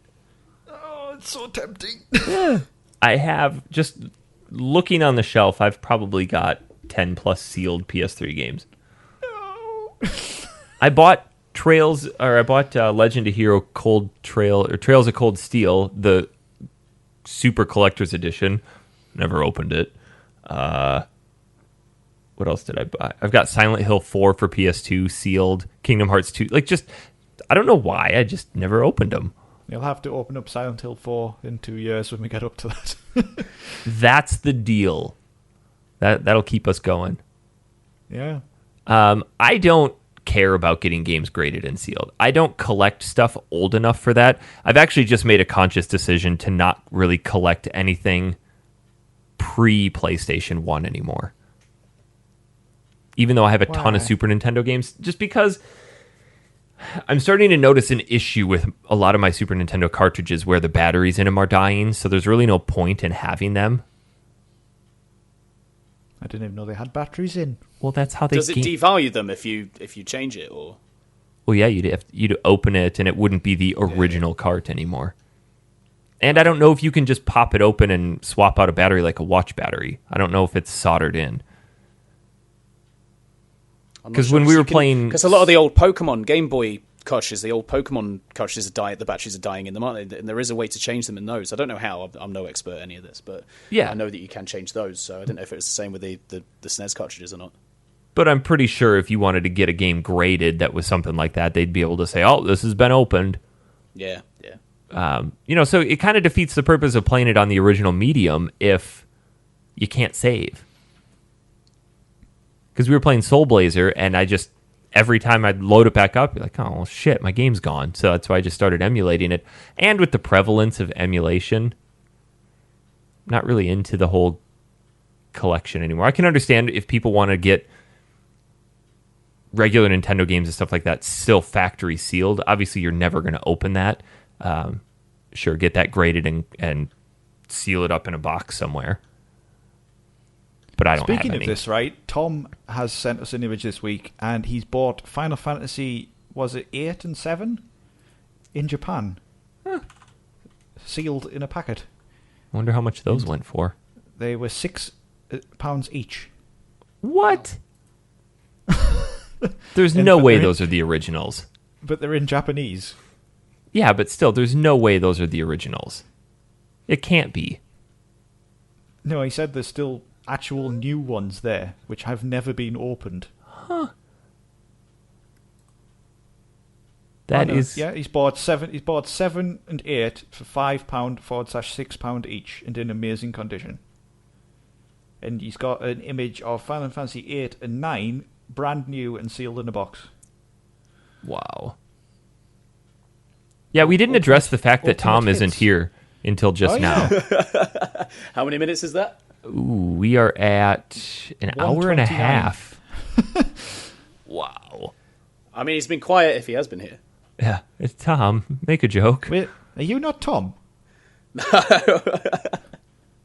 Oh, it's so tempting. I have, just looking on the shelf, I've probably got 10 plus sealed PS3 games. I bought Legend of Hero Cold Trail, or Trails of Cold Steel, the Super Collector's Edition. Never opened it. What else did I buy? I've got Silent Hill 4 for PS2 sealed, Kingdom Hearts 2. I don't know why, I just never opened them. You'll have to open up Silent Hill 4 in 2 years when we get up to that. That's the deal. That'll keep us going. Yeah. I don't care about getting games graded and sealed. I don't collect stuff old enough for that. I've actually just made a conscious decision to not really collect anything pre-PlayStation 1 anymore. Even though I have a ton of Why? Super Nintendo games, just because I'm starting to notice an issue with a lot of my Super Nintendo cartridges where the batteries in them are dying, so there's really no point in having them. I didn't even know they had batteries in. Well, that's how they Does it devalue them if you change it, or? Well, yeah, you'd open it, and it wouldn't be the original cart anymore. And I don't know if you can just pop it open and swap out a battery like a watch battery. I don't know if it's soldered in. Because when we were playing... Because a lot of the old Pokemon Game Boy cartridges, the old Pokemon cartridges the batteries are dying in them, aren't they? And there is a way to change them in those. I don't know how. I'm no expert at any of this, but Yeah. I know that you can change those. So I don't know if it was the same with the SNES cartridges or not. But I'm pretty sure if you wanted to get a game graded that was something like that, they'd be able to say, oh, this has been opened. Yeah. So it kind of defeats the purpose of playing it on the original medium if you can't save. Because we were playing Soul Blazer, and every time I'd load it back up, be like, oh, well, shit, my game's gone. So that's why I just started emulating it. And with the prevalence of emulation, I'm not really into the whole collection anymore. I can understand if people want to get regular Nintendo games and stuff like that still factory sealed. Obviously, you're never going to open that. Sure, get that graded and seal it up in a box somewhere. But I don't have Speaking any. of this, right, Tom has sent us an image this week, and he's bought Final Fantasy, was it 8 and 7? In Japan. Sealed in a packet. I wonder how much those went for. They were £6 each. What? There's no way those are the originals. But they're in Japanese. Yeah, but still, there's no way those are the originals. It can't be. No, he said there's still actual new ones there, which have never been opened. That is... Yeah, he's bought 7 and 8 for £5/6 each, and in amazing condition. And he's got an image of Final Fantasy 8 and 9, brand new and sealed in a box. Wow. Yeah, we didn't address the fact that Tom Ultimate isn't hits. here until just now. How many minutes is that? Ooh, we are at an hour and a 1:29. half. Wow. I mean, he's been quiet if he has been here. Yeah, it's Tom. Make a joke. Wait, are you not Tom?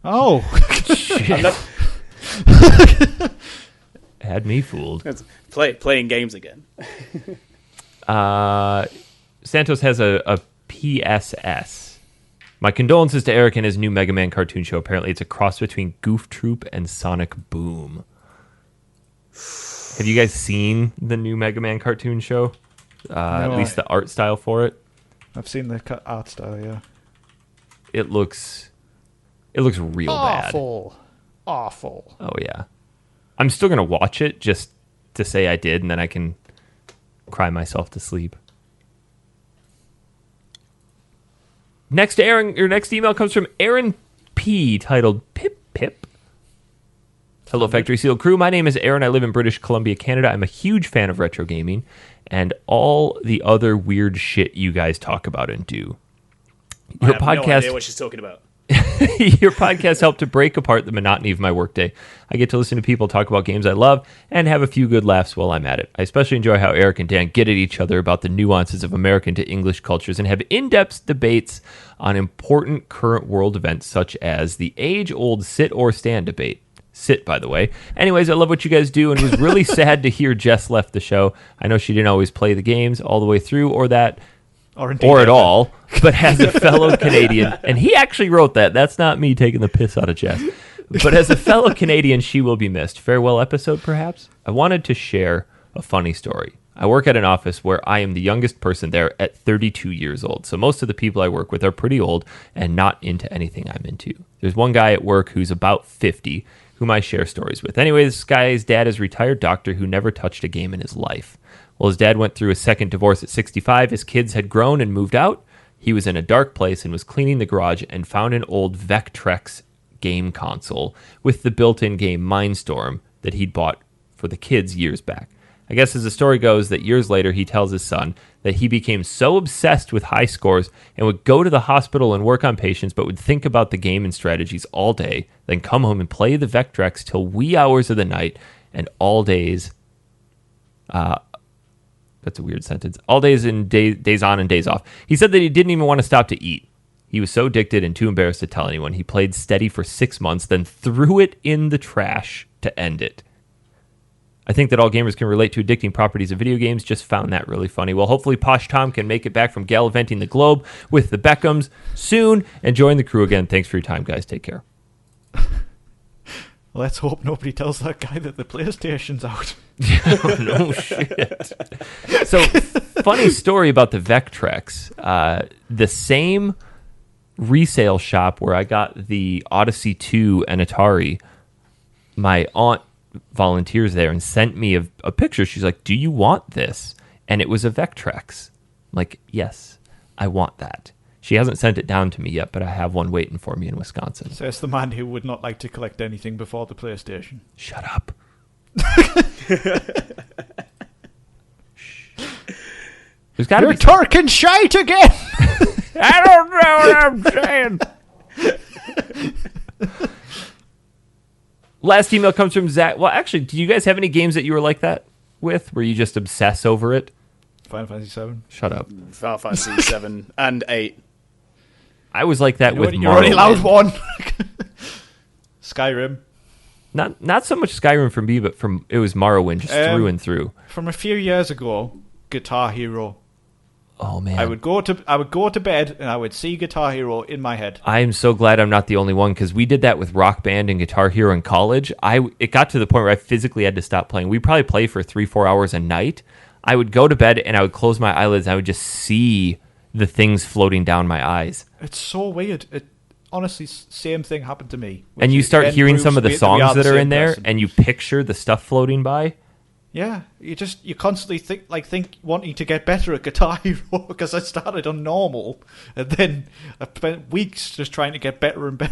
Oh. Shit. Had me fooled. It's playing games again. Santos has a PSS. My condolences to Eric and his new Mega Man cartoon show. Apparently, it's a cross between Goof Troop and Sonic Boom. Have you guys seen the new Mega Man cartoon show? At least the art style for it. I've seen the art style, yeah. It looks real bad. Awful. Oh, yeah. I'm still going to watch it just to say I did, and then I can cry myself to sleep. Next, your next email comes from Aaron P, titled Pip Pip. Hello, Factory Seal crew. My name is Aaron. I live in British Columbia, Canada. I'm a huge fan of retro gaming and all the other weird shit you guys talk about and do. I have no idea what she's talking about. Your podcast helped to break apart the monotony of my workday. I get to listen to people talk about games I love and have a few good laughs while I'm at it. I especially enjoy how Eric and Dan get at each other about the nuances of American to English cultures and have in-depth debates on important current world events such as the age-old sit or stand debate. Sit, by the way. Anyways, I love what you guys do and was really sad to hear Jess left the show. I know she didn't always play the games all the way through or at all, but as a fellow Canadian, and he actually wrote that. That's not me taking the piss out of Jess. But as a fellow Canadian, she will be missed. Farewell episode, perhaps? I wanted to share a funny story. I work at an office where I am the youngest person there at 32 years old. So most of the people I work with are pretty old and not into anything I'm into. There's one guy at work who's about 50, whom I share stories with. Anyway, this guy's dad is a retired doctor who never touched a game in his life. Well, his dad went through a second divorce at 65. His kids had grown and moved out. He was in a dark place and was cleaning the garage and found an old Vectrex game console with the built-in game Mindstorm that he'd bought for the kids years back. I guess as the story goes that years later he tells his son that he became so obsessed with high scores and would go to the hospital and work on patients but would think about the game and strategies all day, then come home and play the Vectrex till wee hours of the night and all days... that's a weird sentence. All days and days on and days off. He said that he didn't even want to stop to eat. He was so addicted and too embarrassed to tell anyone. He played steady for 6 months, then threw it in the trash to end it. I think that all gamers can relate to addicting properties of video games. Just found that really funny. Well, hopefully Posh Tom can make it back from gallivanting the globe with the Beckhams soon and join the crew again. Thanks for your time, guys. Take care. Let's hope nobody tells that guy that the PlayStation's out. Oh, no shit. So, funny story about the Vectrex. The same resale shop where I got the Odyssey 2 and Atari, my aunt volunteers there and sent me a picture. She's like, do you want this? And it was a Vectrex. I'm like, yes, I want that. She hasn't sent it down to me yet, but I have one waiting for me in Wisconsin. So it's the man who would not like to collect anything before the PlayStation. Shut up. There's gotta You're be talking shite again! I don't know what I'm saying. Last email comes from Zach. Well, actually, do you guys have any games that you were like that with, where you just obsess over it? Final Fantasy 7. Shut up. Final Fantasy 7 and 8. I was like that with You already Morrowind. allowed one. Skyrim. Not so much Skyrim for me, but it was Morrowind just through and through. From a few years ago, Guitar Hero. Oh man, I would go to bed and I would see Guitar Hero in my head. I'm so glad I'm not the only one, because we did that with Rock Band and Guitar Hero in college. It got to the point where I physically had to stop playing. We probably play for 3-4 hours a night. I would go to bed and I would close my eyelids and I would just see the things floating down my eyes. It's so weird. Honestly, same thing happened to me. And you start hearing some of the songs that are in there, person. and you picture the stuff floating by. Yeah, you constantly think wanting to get better at Guitar Hero, because I started on normal, and then I spent weeks just trying to get better and better.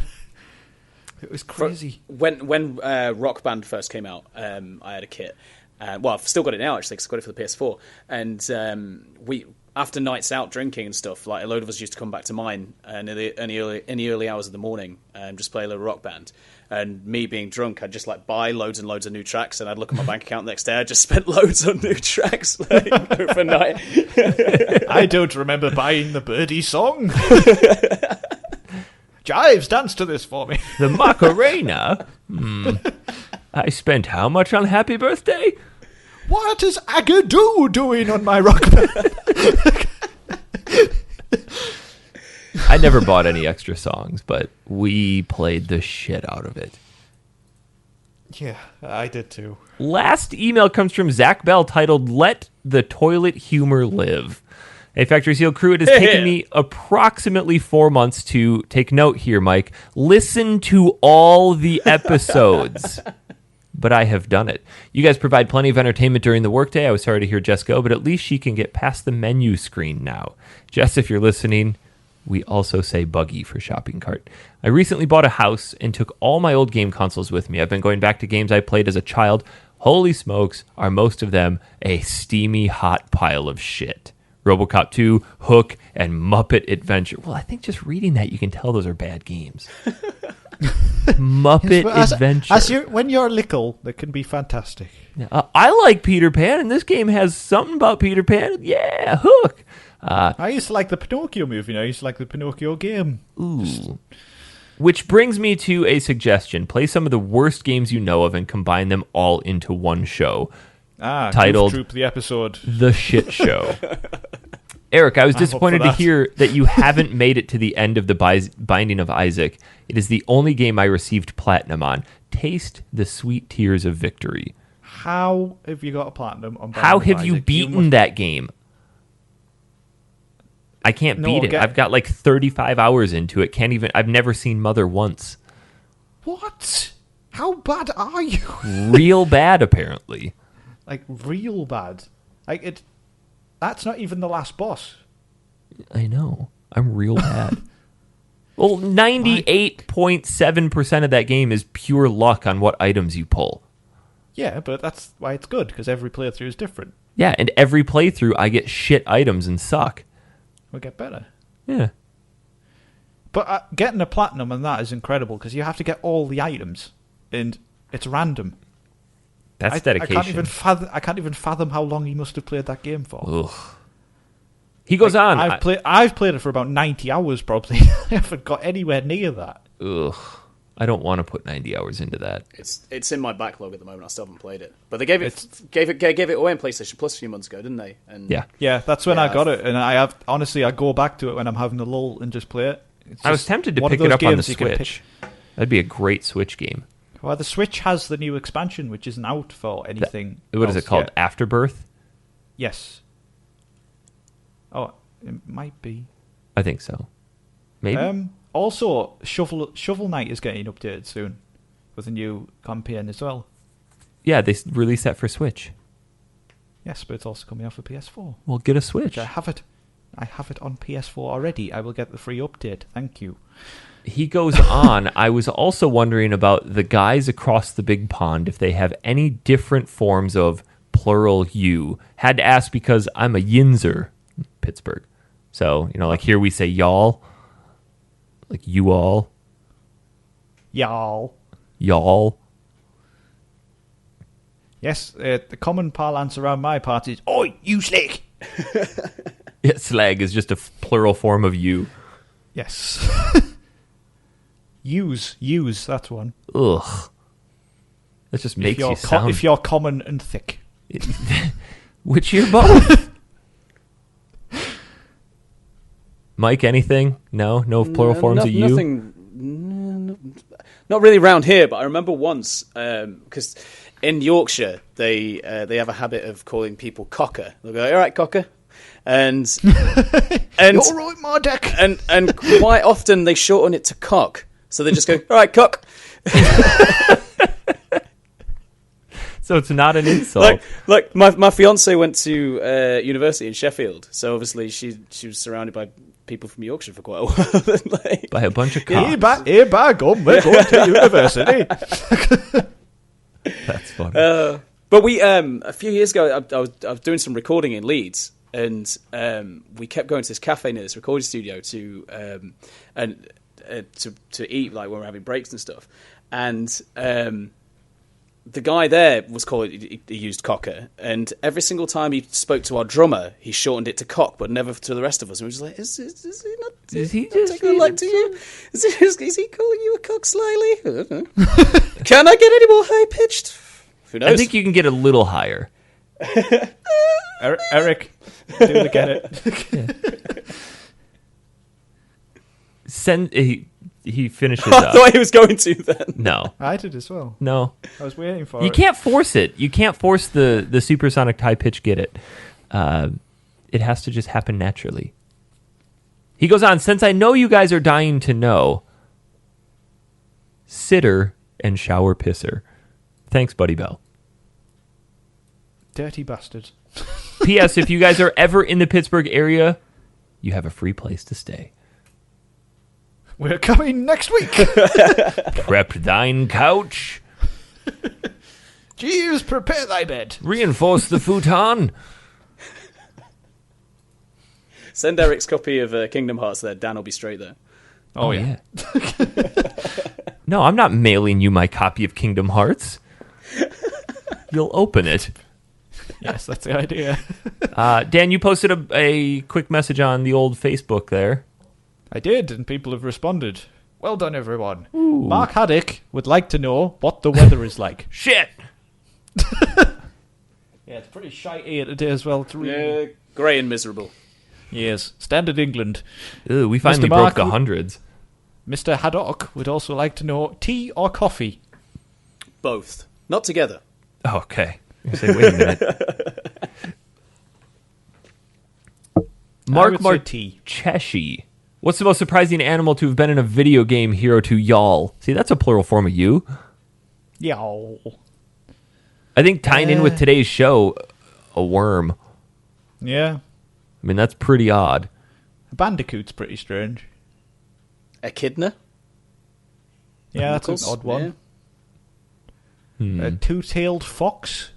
It was crazy. When Rock Band first came out, I had a kit. Well, I've still got it now, actually, because I got it for the PS4. And we, after nights out drinking and stuff, like a load of us used to come back to mine in the early hours of the morning and just play a little Rock Band. And me being drunk, I'd just like buy loads and loads of new tracks, and I'd look at my bank account the next day. I just spent loads on new tracks like, overnight. I don't remember buying the Birdie song. Jives, dance to this for me. The Macarena? I spent how much on Happy Birthday? What is Agadoo doing on my Rock Band? I never bought any extra songs, but we played the shit out of it. Yeah, I did too. Last email comes from Zach Bell, titled "Let the Toilet Humor Live." Hey, Factory Seal crew, it has taken me approximately 4 months to take note here, Mike. Listen to all the episodes. But I have done it. You guys provide plenty of entertainment during the workday. I was sorry to hear Jess go, but at least she can get past the menu screen now. Jess, if you're listening, we also say buggy for shopping cart. I recently bought a house and took all my old game consoles with me. I've been going back to games I played as a child. Holy smokes, are most of them a steamy hot pile of shit. RoboCop 2, Hook, and Muppet Adventure. Well, I think just reading that, you can tell those are bad games. Muppet Adventure. When you're little, that can be fantastic. I like Peter Pan, and this game has something about Peter Pan. Yeah, Hook. I used to like the Pinocchio movie. I used to like the Pinocchio game. Ooh. Which brings me to a suggestion. Play some of the worst games you know of and combine them all into one show. Titled Troop the episode. The Shit Show. Eric, I was disappointed to hear that you haven't made it to the end of the Binding of Isaac. It is the only game I received platinum on. Taste the sweet tears of victory. How have you got a platinum on Binding How of have Isaac? you beaten that game? I can't beat it. I've got like 35 hours into it. I've never seen Mother once. What? How bad are you? Real bad, apparently. Like, real bad. That's not even the last boss. I know. I'm real bad. Well, 98.7% of that game is pure luck on what items you pull. Yeah, but that's why it's good, because every playthrough is different. Yeah, and every playthrough I get shit items and suck. We'll get better. Yeah. But getting a platinum on that is incredible, because you have to get all the items, and it's random. That's dedication. I can't even fathom how long he must have played that game for. Ugh. He goes on. I've played it for about 90 hours, probably. I haven't got anywhere near that. Ugh. I don't want to put 90 hours into that. It's in my backlog at the moment. I still haven't played it, but they gave it away on PlayStation Plus a few months ago, didn't they? And yeah, that's when I got it, and I go back to it when I'm having a lull and just play it. I was tempted to pick it up on the Switch. That'd be a great Switch game. Well, the Switch has the new expansion, which isn't out for anything. What is it called? Yet. Afterbirth? Yes. Oh, it might be. I think so. Maybe. Also, Shovel Knight is getting updated soon with a new campaign as well. Yeah, they released that for Switch. Yes, but it's also coming out for PS4. Well, get a Switch. I have it on PS4 already. I will get the free update. Thank you. He goes on. I was also wondering about the guys across the big pond, if they have any different forms of plural you. Had to ask because I'm a Yinzer, Pittsburgh. So, like here we say y'all. Like you all. Y'all. Y'all. Yes, the common parlance around my party is, oi, you slick. Yeah, slag is just a plural form of you. Yes. Use, that's one. Ugh. That just makes you sound... If you're common and thick. Which you're both. Mike, anything? No plural forms of you? Nothing. Not really around here, but I remember once, because in Yorkshire, they have a habit of calling people cocker. They'll go, all right, cocker. And you're right, my dick. And quite often they shorten it to cock. So they just go, all right, cock. So it's not an insult. Like my fiance went to university in Sheffield, so obviously she was surrounded by people from Yorkshire for quite a while. By a bunch of cocks. Here, back on, we're going to university. That's funny. But we a few years ago, I was doing some recording in Leeds, and we kept going to this cafe near this recording studio to eat, like when we're having breaks and stuff. And the guy there was called, he used cocker, and every single time he spoke to our drummer, he shortened it to cock, but never to the rest of us. And we were just like, is he not? Is he just taking a like to you? Is he calling you a cock slyly? I don't know. Can I get any more high pitched? Who knows? I think you can get a little higher. Eric, do it again. He finishes I up. thought he was going to then. No. I did as well. No. I was waiting for it. You can't force it. You can't force the supersonic high pitch get it. it has to just happen naturally. He goes on, since I know you guys are dying to know, sitter and shower pisser. Thanks, Buddy Bell. Dirty bastard. P.S. If you guys are ever in the Pittsburgh area, you have a free place to stay. We're coming next week. Prep thine couch. Jeeves, prepare thy bed. Reinforce the futon. Send Eric's copy of Kingdom Hearts there. Dan will be straight there. Oh yeah. No, I'm not mailing you my copy of Kingdom Hearts. You'll open it. Yes, that's the idea. Dan, you posted a quick message on the old Facebook there. I did, and people have responded. Well done, everyone. Ooh. Mark Haddock would like to know what the weather is like. Shit! Yeah, it's pretty shite here today as well. Yeah, grey and miserable. Yes, standard England. Ooh, we finally broke the hundreds. Mr. Haddock would also like to know tea or coffee? Both. Not together. Oh, okay. I say, wait a minute. Mark Marcheshi. What's the most surprising animal to have been in a video game hero to y'all? See, that's a plural form of you. Y'all. I think tying in with today's show, a worm. Yeah. I mean, that's pretty odd. A bandicoot's pretty strange. Echidna? Yeah, that's an odd one. Yeah. A two-tailed fox?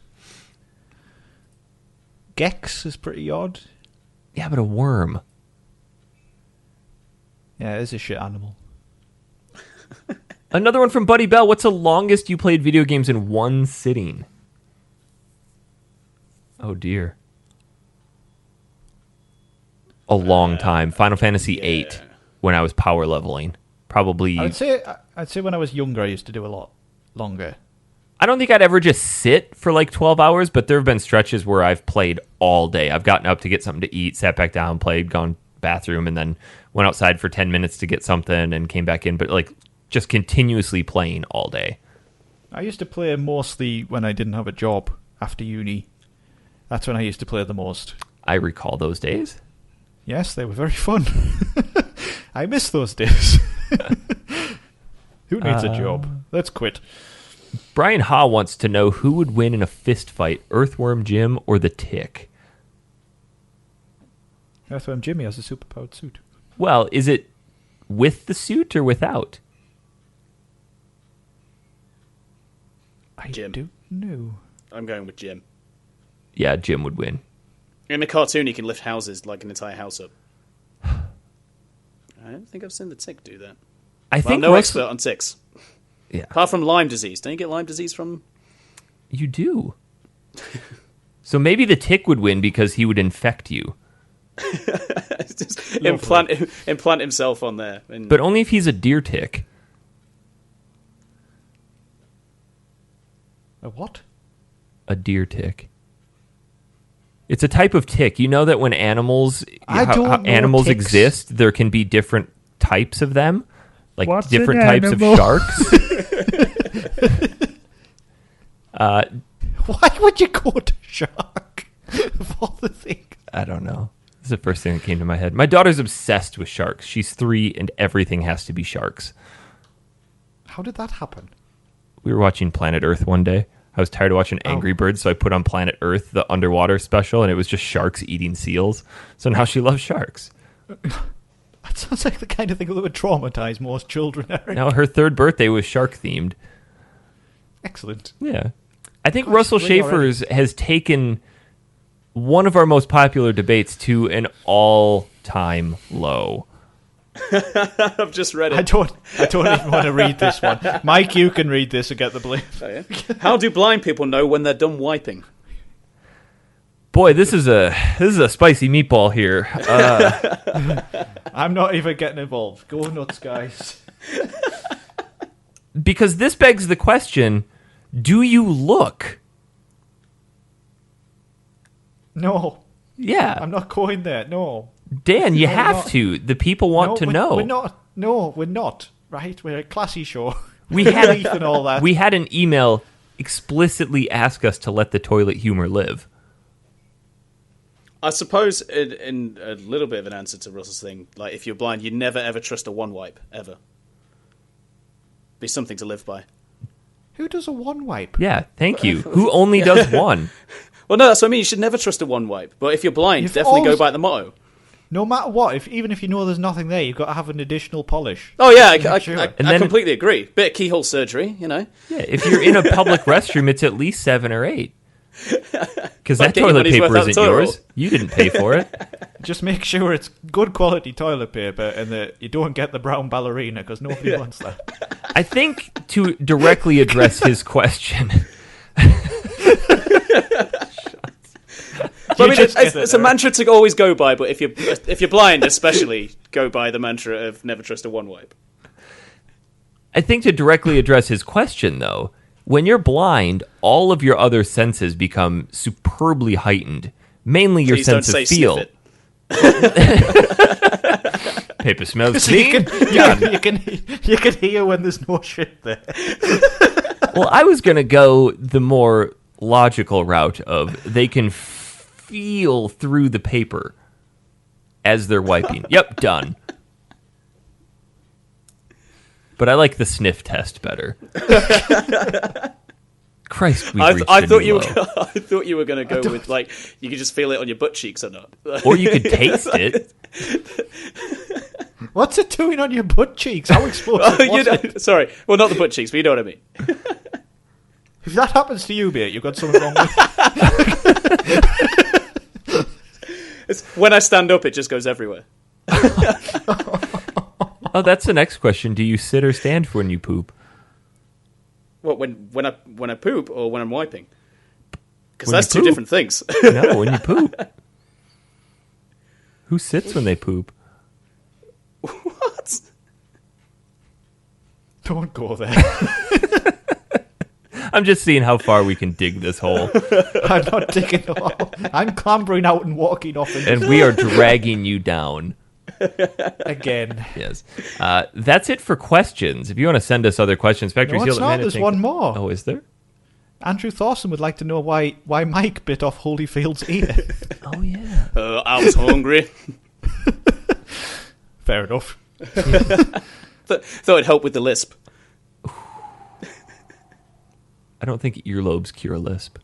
Gex is pretty odd. Yeah, but a worm. Yeah, it is a shit animal. Another one from Buddy Bell. What's the longest you played video games in one sitting? Oh, dear. A long time. Final Fantasy VIII when I was power leveling. Probably. I'd say when I was younger, I used to do a lot longer. I don't think I'd ever just sit for like 12 hours, but there have been stretches where I've played all day. I've gotten up to get something to eat, sat back down, played, gone bathroom, and then went outside for 10 minutes to get something and came back in. But like just continuously playing all day. I used to play mostly when I didn't have a job after uni. That's when I used to play the most. I recall those days. Yes, they were very fun. I miss those days. Who needs a job? Let's quit. Brian Ha wants to know who would win in a fist fight, Earthworm Jim or the Tick? Earthworm Jimmy has a superpowered suit. Well, is it with the suit or without? Jim. I don't know. I'm going with Jim. Yeah, Jim would win. In the cartoon, he can lift houses, like an entire house up. I don't think I've seen the Tick do that. I'm no expert on ticks. Yeah. Apart from Lyme disease. Don't you get Lyme disease from... You do. So maybe the Tick would win because he would infect you. Just implant himself on there. But only if he's a deer tick. A what? A deer tick. It's a type of tick. You know that when animals exist, there can be different types of them? Like What's different types of sharks? Why would you go to shark? Of all the things. I don't know. This is the first thing that came to my head. My daughter's obsessed with sharks. She's 3 and everything has to be sharks. How did that happen? We were watching Planet Earth one day. I was tired of watching Angry Birds, so I put on Planet Earth, the underwater special, and it was just sharks eating seals. So now she loves sharks. That sounds like the kind of thing that would traumatize most children, Eric. Now her 3rd birthday was shark-themed. Excellent. Yeah. I think Russell Schaefer's has taken one of our most popular debates to an all-time low. I've just read it. I don't even want to read this one. Mike, you can read this and get the blame. Oh, yeah? How do blind people know when they're done wiping? Boy, this is a spicy meatball here. I'm not even getting involved. Go nuts, guys. Because this begs the question, do you look? No. Yeah. I'm not going there. No. Dan, you have to. The people want to know. We're not. No, we're not. Right? We're a classy show. We had and all that. We had an email explicitly ask us to let the toilet humor live. I suppose in a little bit of an answer to Russell's thing, like if you're blind, you never ever trust a one wipe ever. Be something to live by. Who does a one wipe? Yeah, thank you. Who only does one? Well, no, that's what I mean. You should never trust a one wipe. But if you're blind, You've definitely always- go by the motto. No matter what, even if you know there's nothing there, you've got to have an additional polish. Oh yeah, I Sure. completely agree. Bit of keyhole surgery, you know. Yeah, if you're in a public restroom, it's at least 7 or 8. Because that Get your toilet money's worth paper out the isn't toilet yours. roll. You didn't pay for it. Just make sure it's good quality toilet paper and that you don't get the brown ballerina because nobody wants that. I think to directly address his question. But, I mean, it's a mantra to always go by. But if you're blind, especially, go by the mantra of never trust a one wipe. I think to directly address his question, though, when you're blind, all of your other senses become superbly heightened. Mainly your Please don't sense say of feel. sniff it. Paper smells So you clean. you can hear when there's no shit there. Well, I was going to go the more logical route of they can feel through the paper as they're wiping. Yep, done. But I like the sniff test better. Christ, we reached I a thought new you were, low. I thought you were going to go with like you could just feel it on your butt cheeks or not. Or you could taste it. What's it doing on your butt cheeks? How explosive Oh, was it? sorry, well not the butt cheeks, but you know what I mean. If that happens to you, mate, you've got something wrong with When I stand up, it just goes everywhere. Oh, that's the next question. Do you sit or stand when you poop? What when I poop or when I'm wiping? Because When that's you two poop. different things. No, when you poop. Who sits when they poop? What? Don't go there. I'm just seeing how far we can dig this hole. I'm not digging it all. I'm clambering out and walking off And we are dragging you down. again. Yes. That's it for questions. If you want to send us other questions, Factory No, Seal it's not. There's one more. Oh, is there? Andrew Thorson would like to know why Mike bit off Holyfield's ear. Oh, yeah. I was hungry. Fair enough. Thought it'd help with the lisp. I don't think earlobes cure a lisp.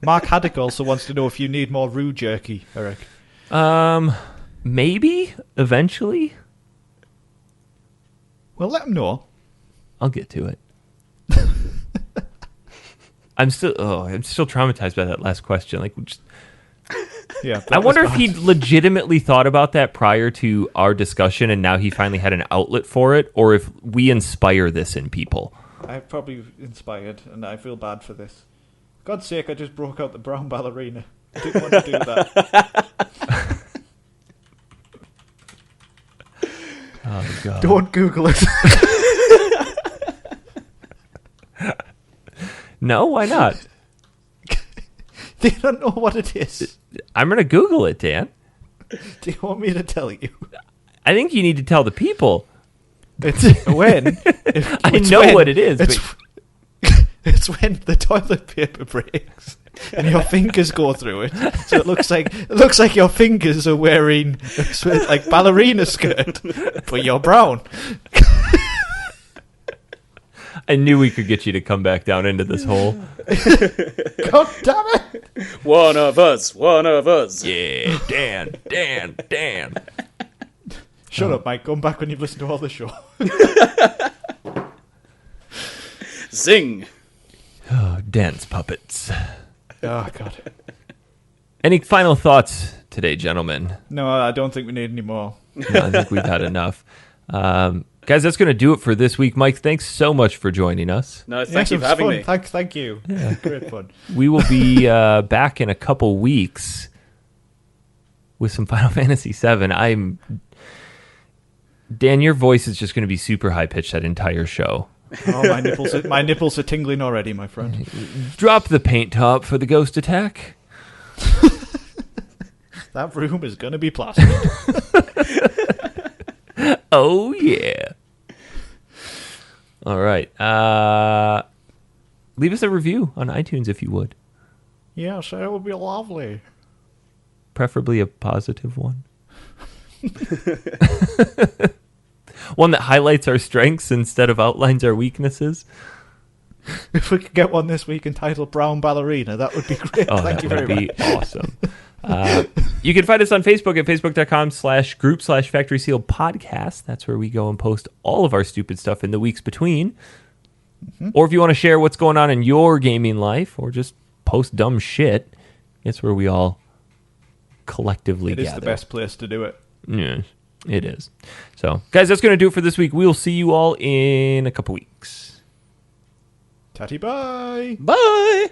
Mark Haddock also wants to know if you need more roux jerky, Eric. Maybe eventually. Well, let him know. I'll get to it. I'm still traumatized by that last question. Like, just, Yeah, I wonder if he legitimately thought about that prior to our discussion, and now he finally had an outlet for it, or if we inspire this in people. I've probably inspired, and I feel bad for this. God's sake, I just broke out the brown ballerina. I didn't want to do that. Oh God! Don't Google it. No, why not? They don't know what it is. I'm gonna Google it, Dan. Do you want me to tell you? I think you need to tell the people. It's when... I know what it is. It's, But it's when the toilet paper breaks and your fingers go through it. So it looks like your fingers are wearing like ballerina skirt, but you're brown. I knew we could get you to come back down into this hole. God damn it! One of us. Yeah, Dan. Shut up, Mike. Come back when you've listened to all the show. Zing. Oh, Dan's puppets. Oh, God. Any final thoughts today, gentlemen? No, I don't think we need any more. No, I think we've had enough. Guys, that's going to do it for this week. Mike, thanks so much for joining us. No, Yes, thank you it for was having fun. me. Thank you. Great fun. We will be back in a couple weeks with some Final Fantasy VII. Dan, your voice is just going to be super high-pitched that entire show. Oh, my nipples are tingling already, my friend. Drop the paint top for the ghost attack. That room is going to be plastered. Oh, yeah. All right. Leave us a review on iTunes if you would. Yes, that would be lovely. preferably a positive one. One that highlights our strengths instead of outlines our weaknesses. If we could get one this week entitled Brown Ballerina, that would be great. Oh, Thank you very that would much. be awesome. You can find us on Facebook at facebook.com/group/Factory Seal Podcast. That's where we go and post all of our stupid stuff in the weeks between. Or if you want to share what's going on in your gaming life or just post dumb shit, it's where we all collectively gather. It is the best place to do it. Yes, it is. So, guys, that's going to do it for this week. We'll see you all in a couple weeks. Tatty bye. Bye.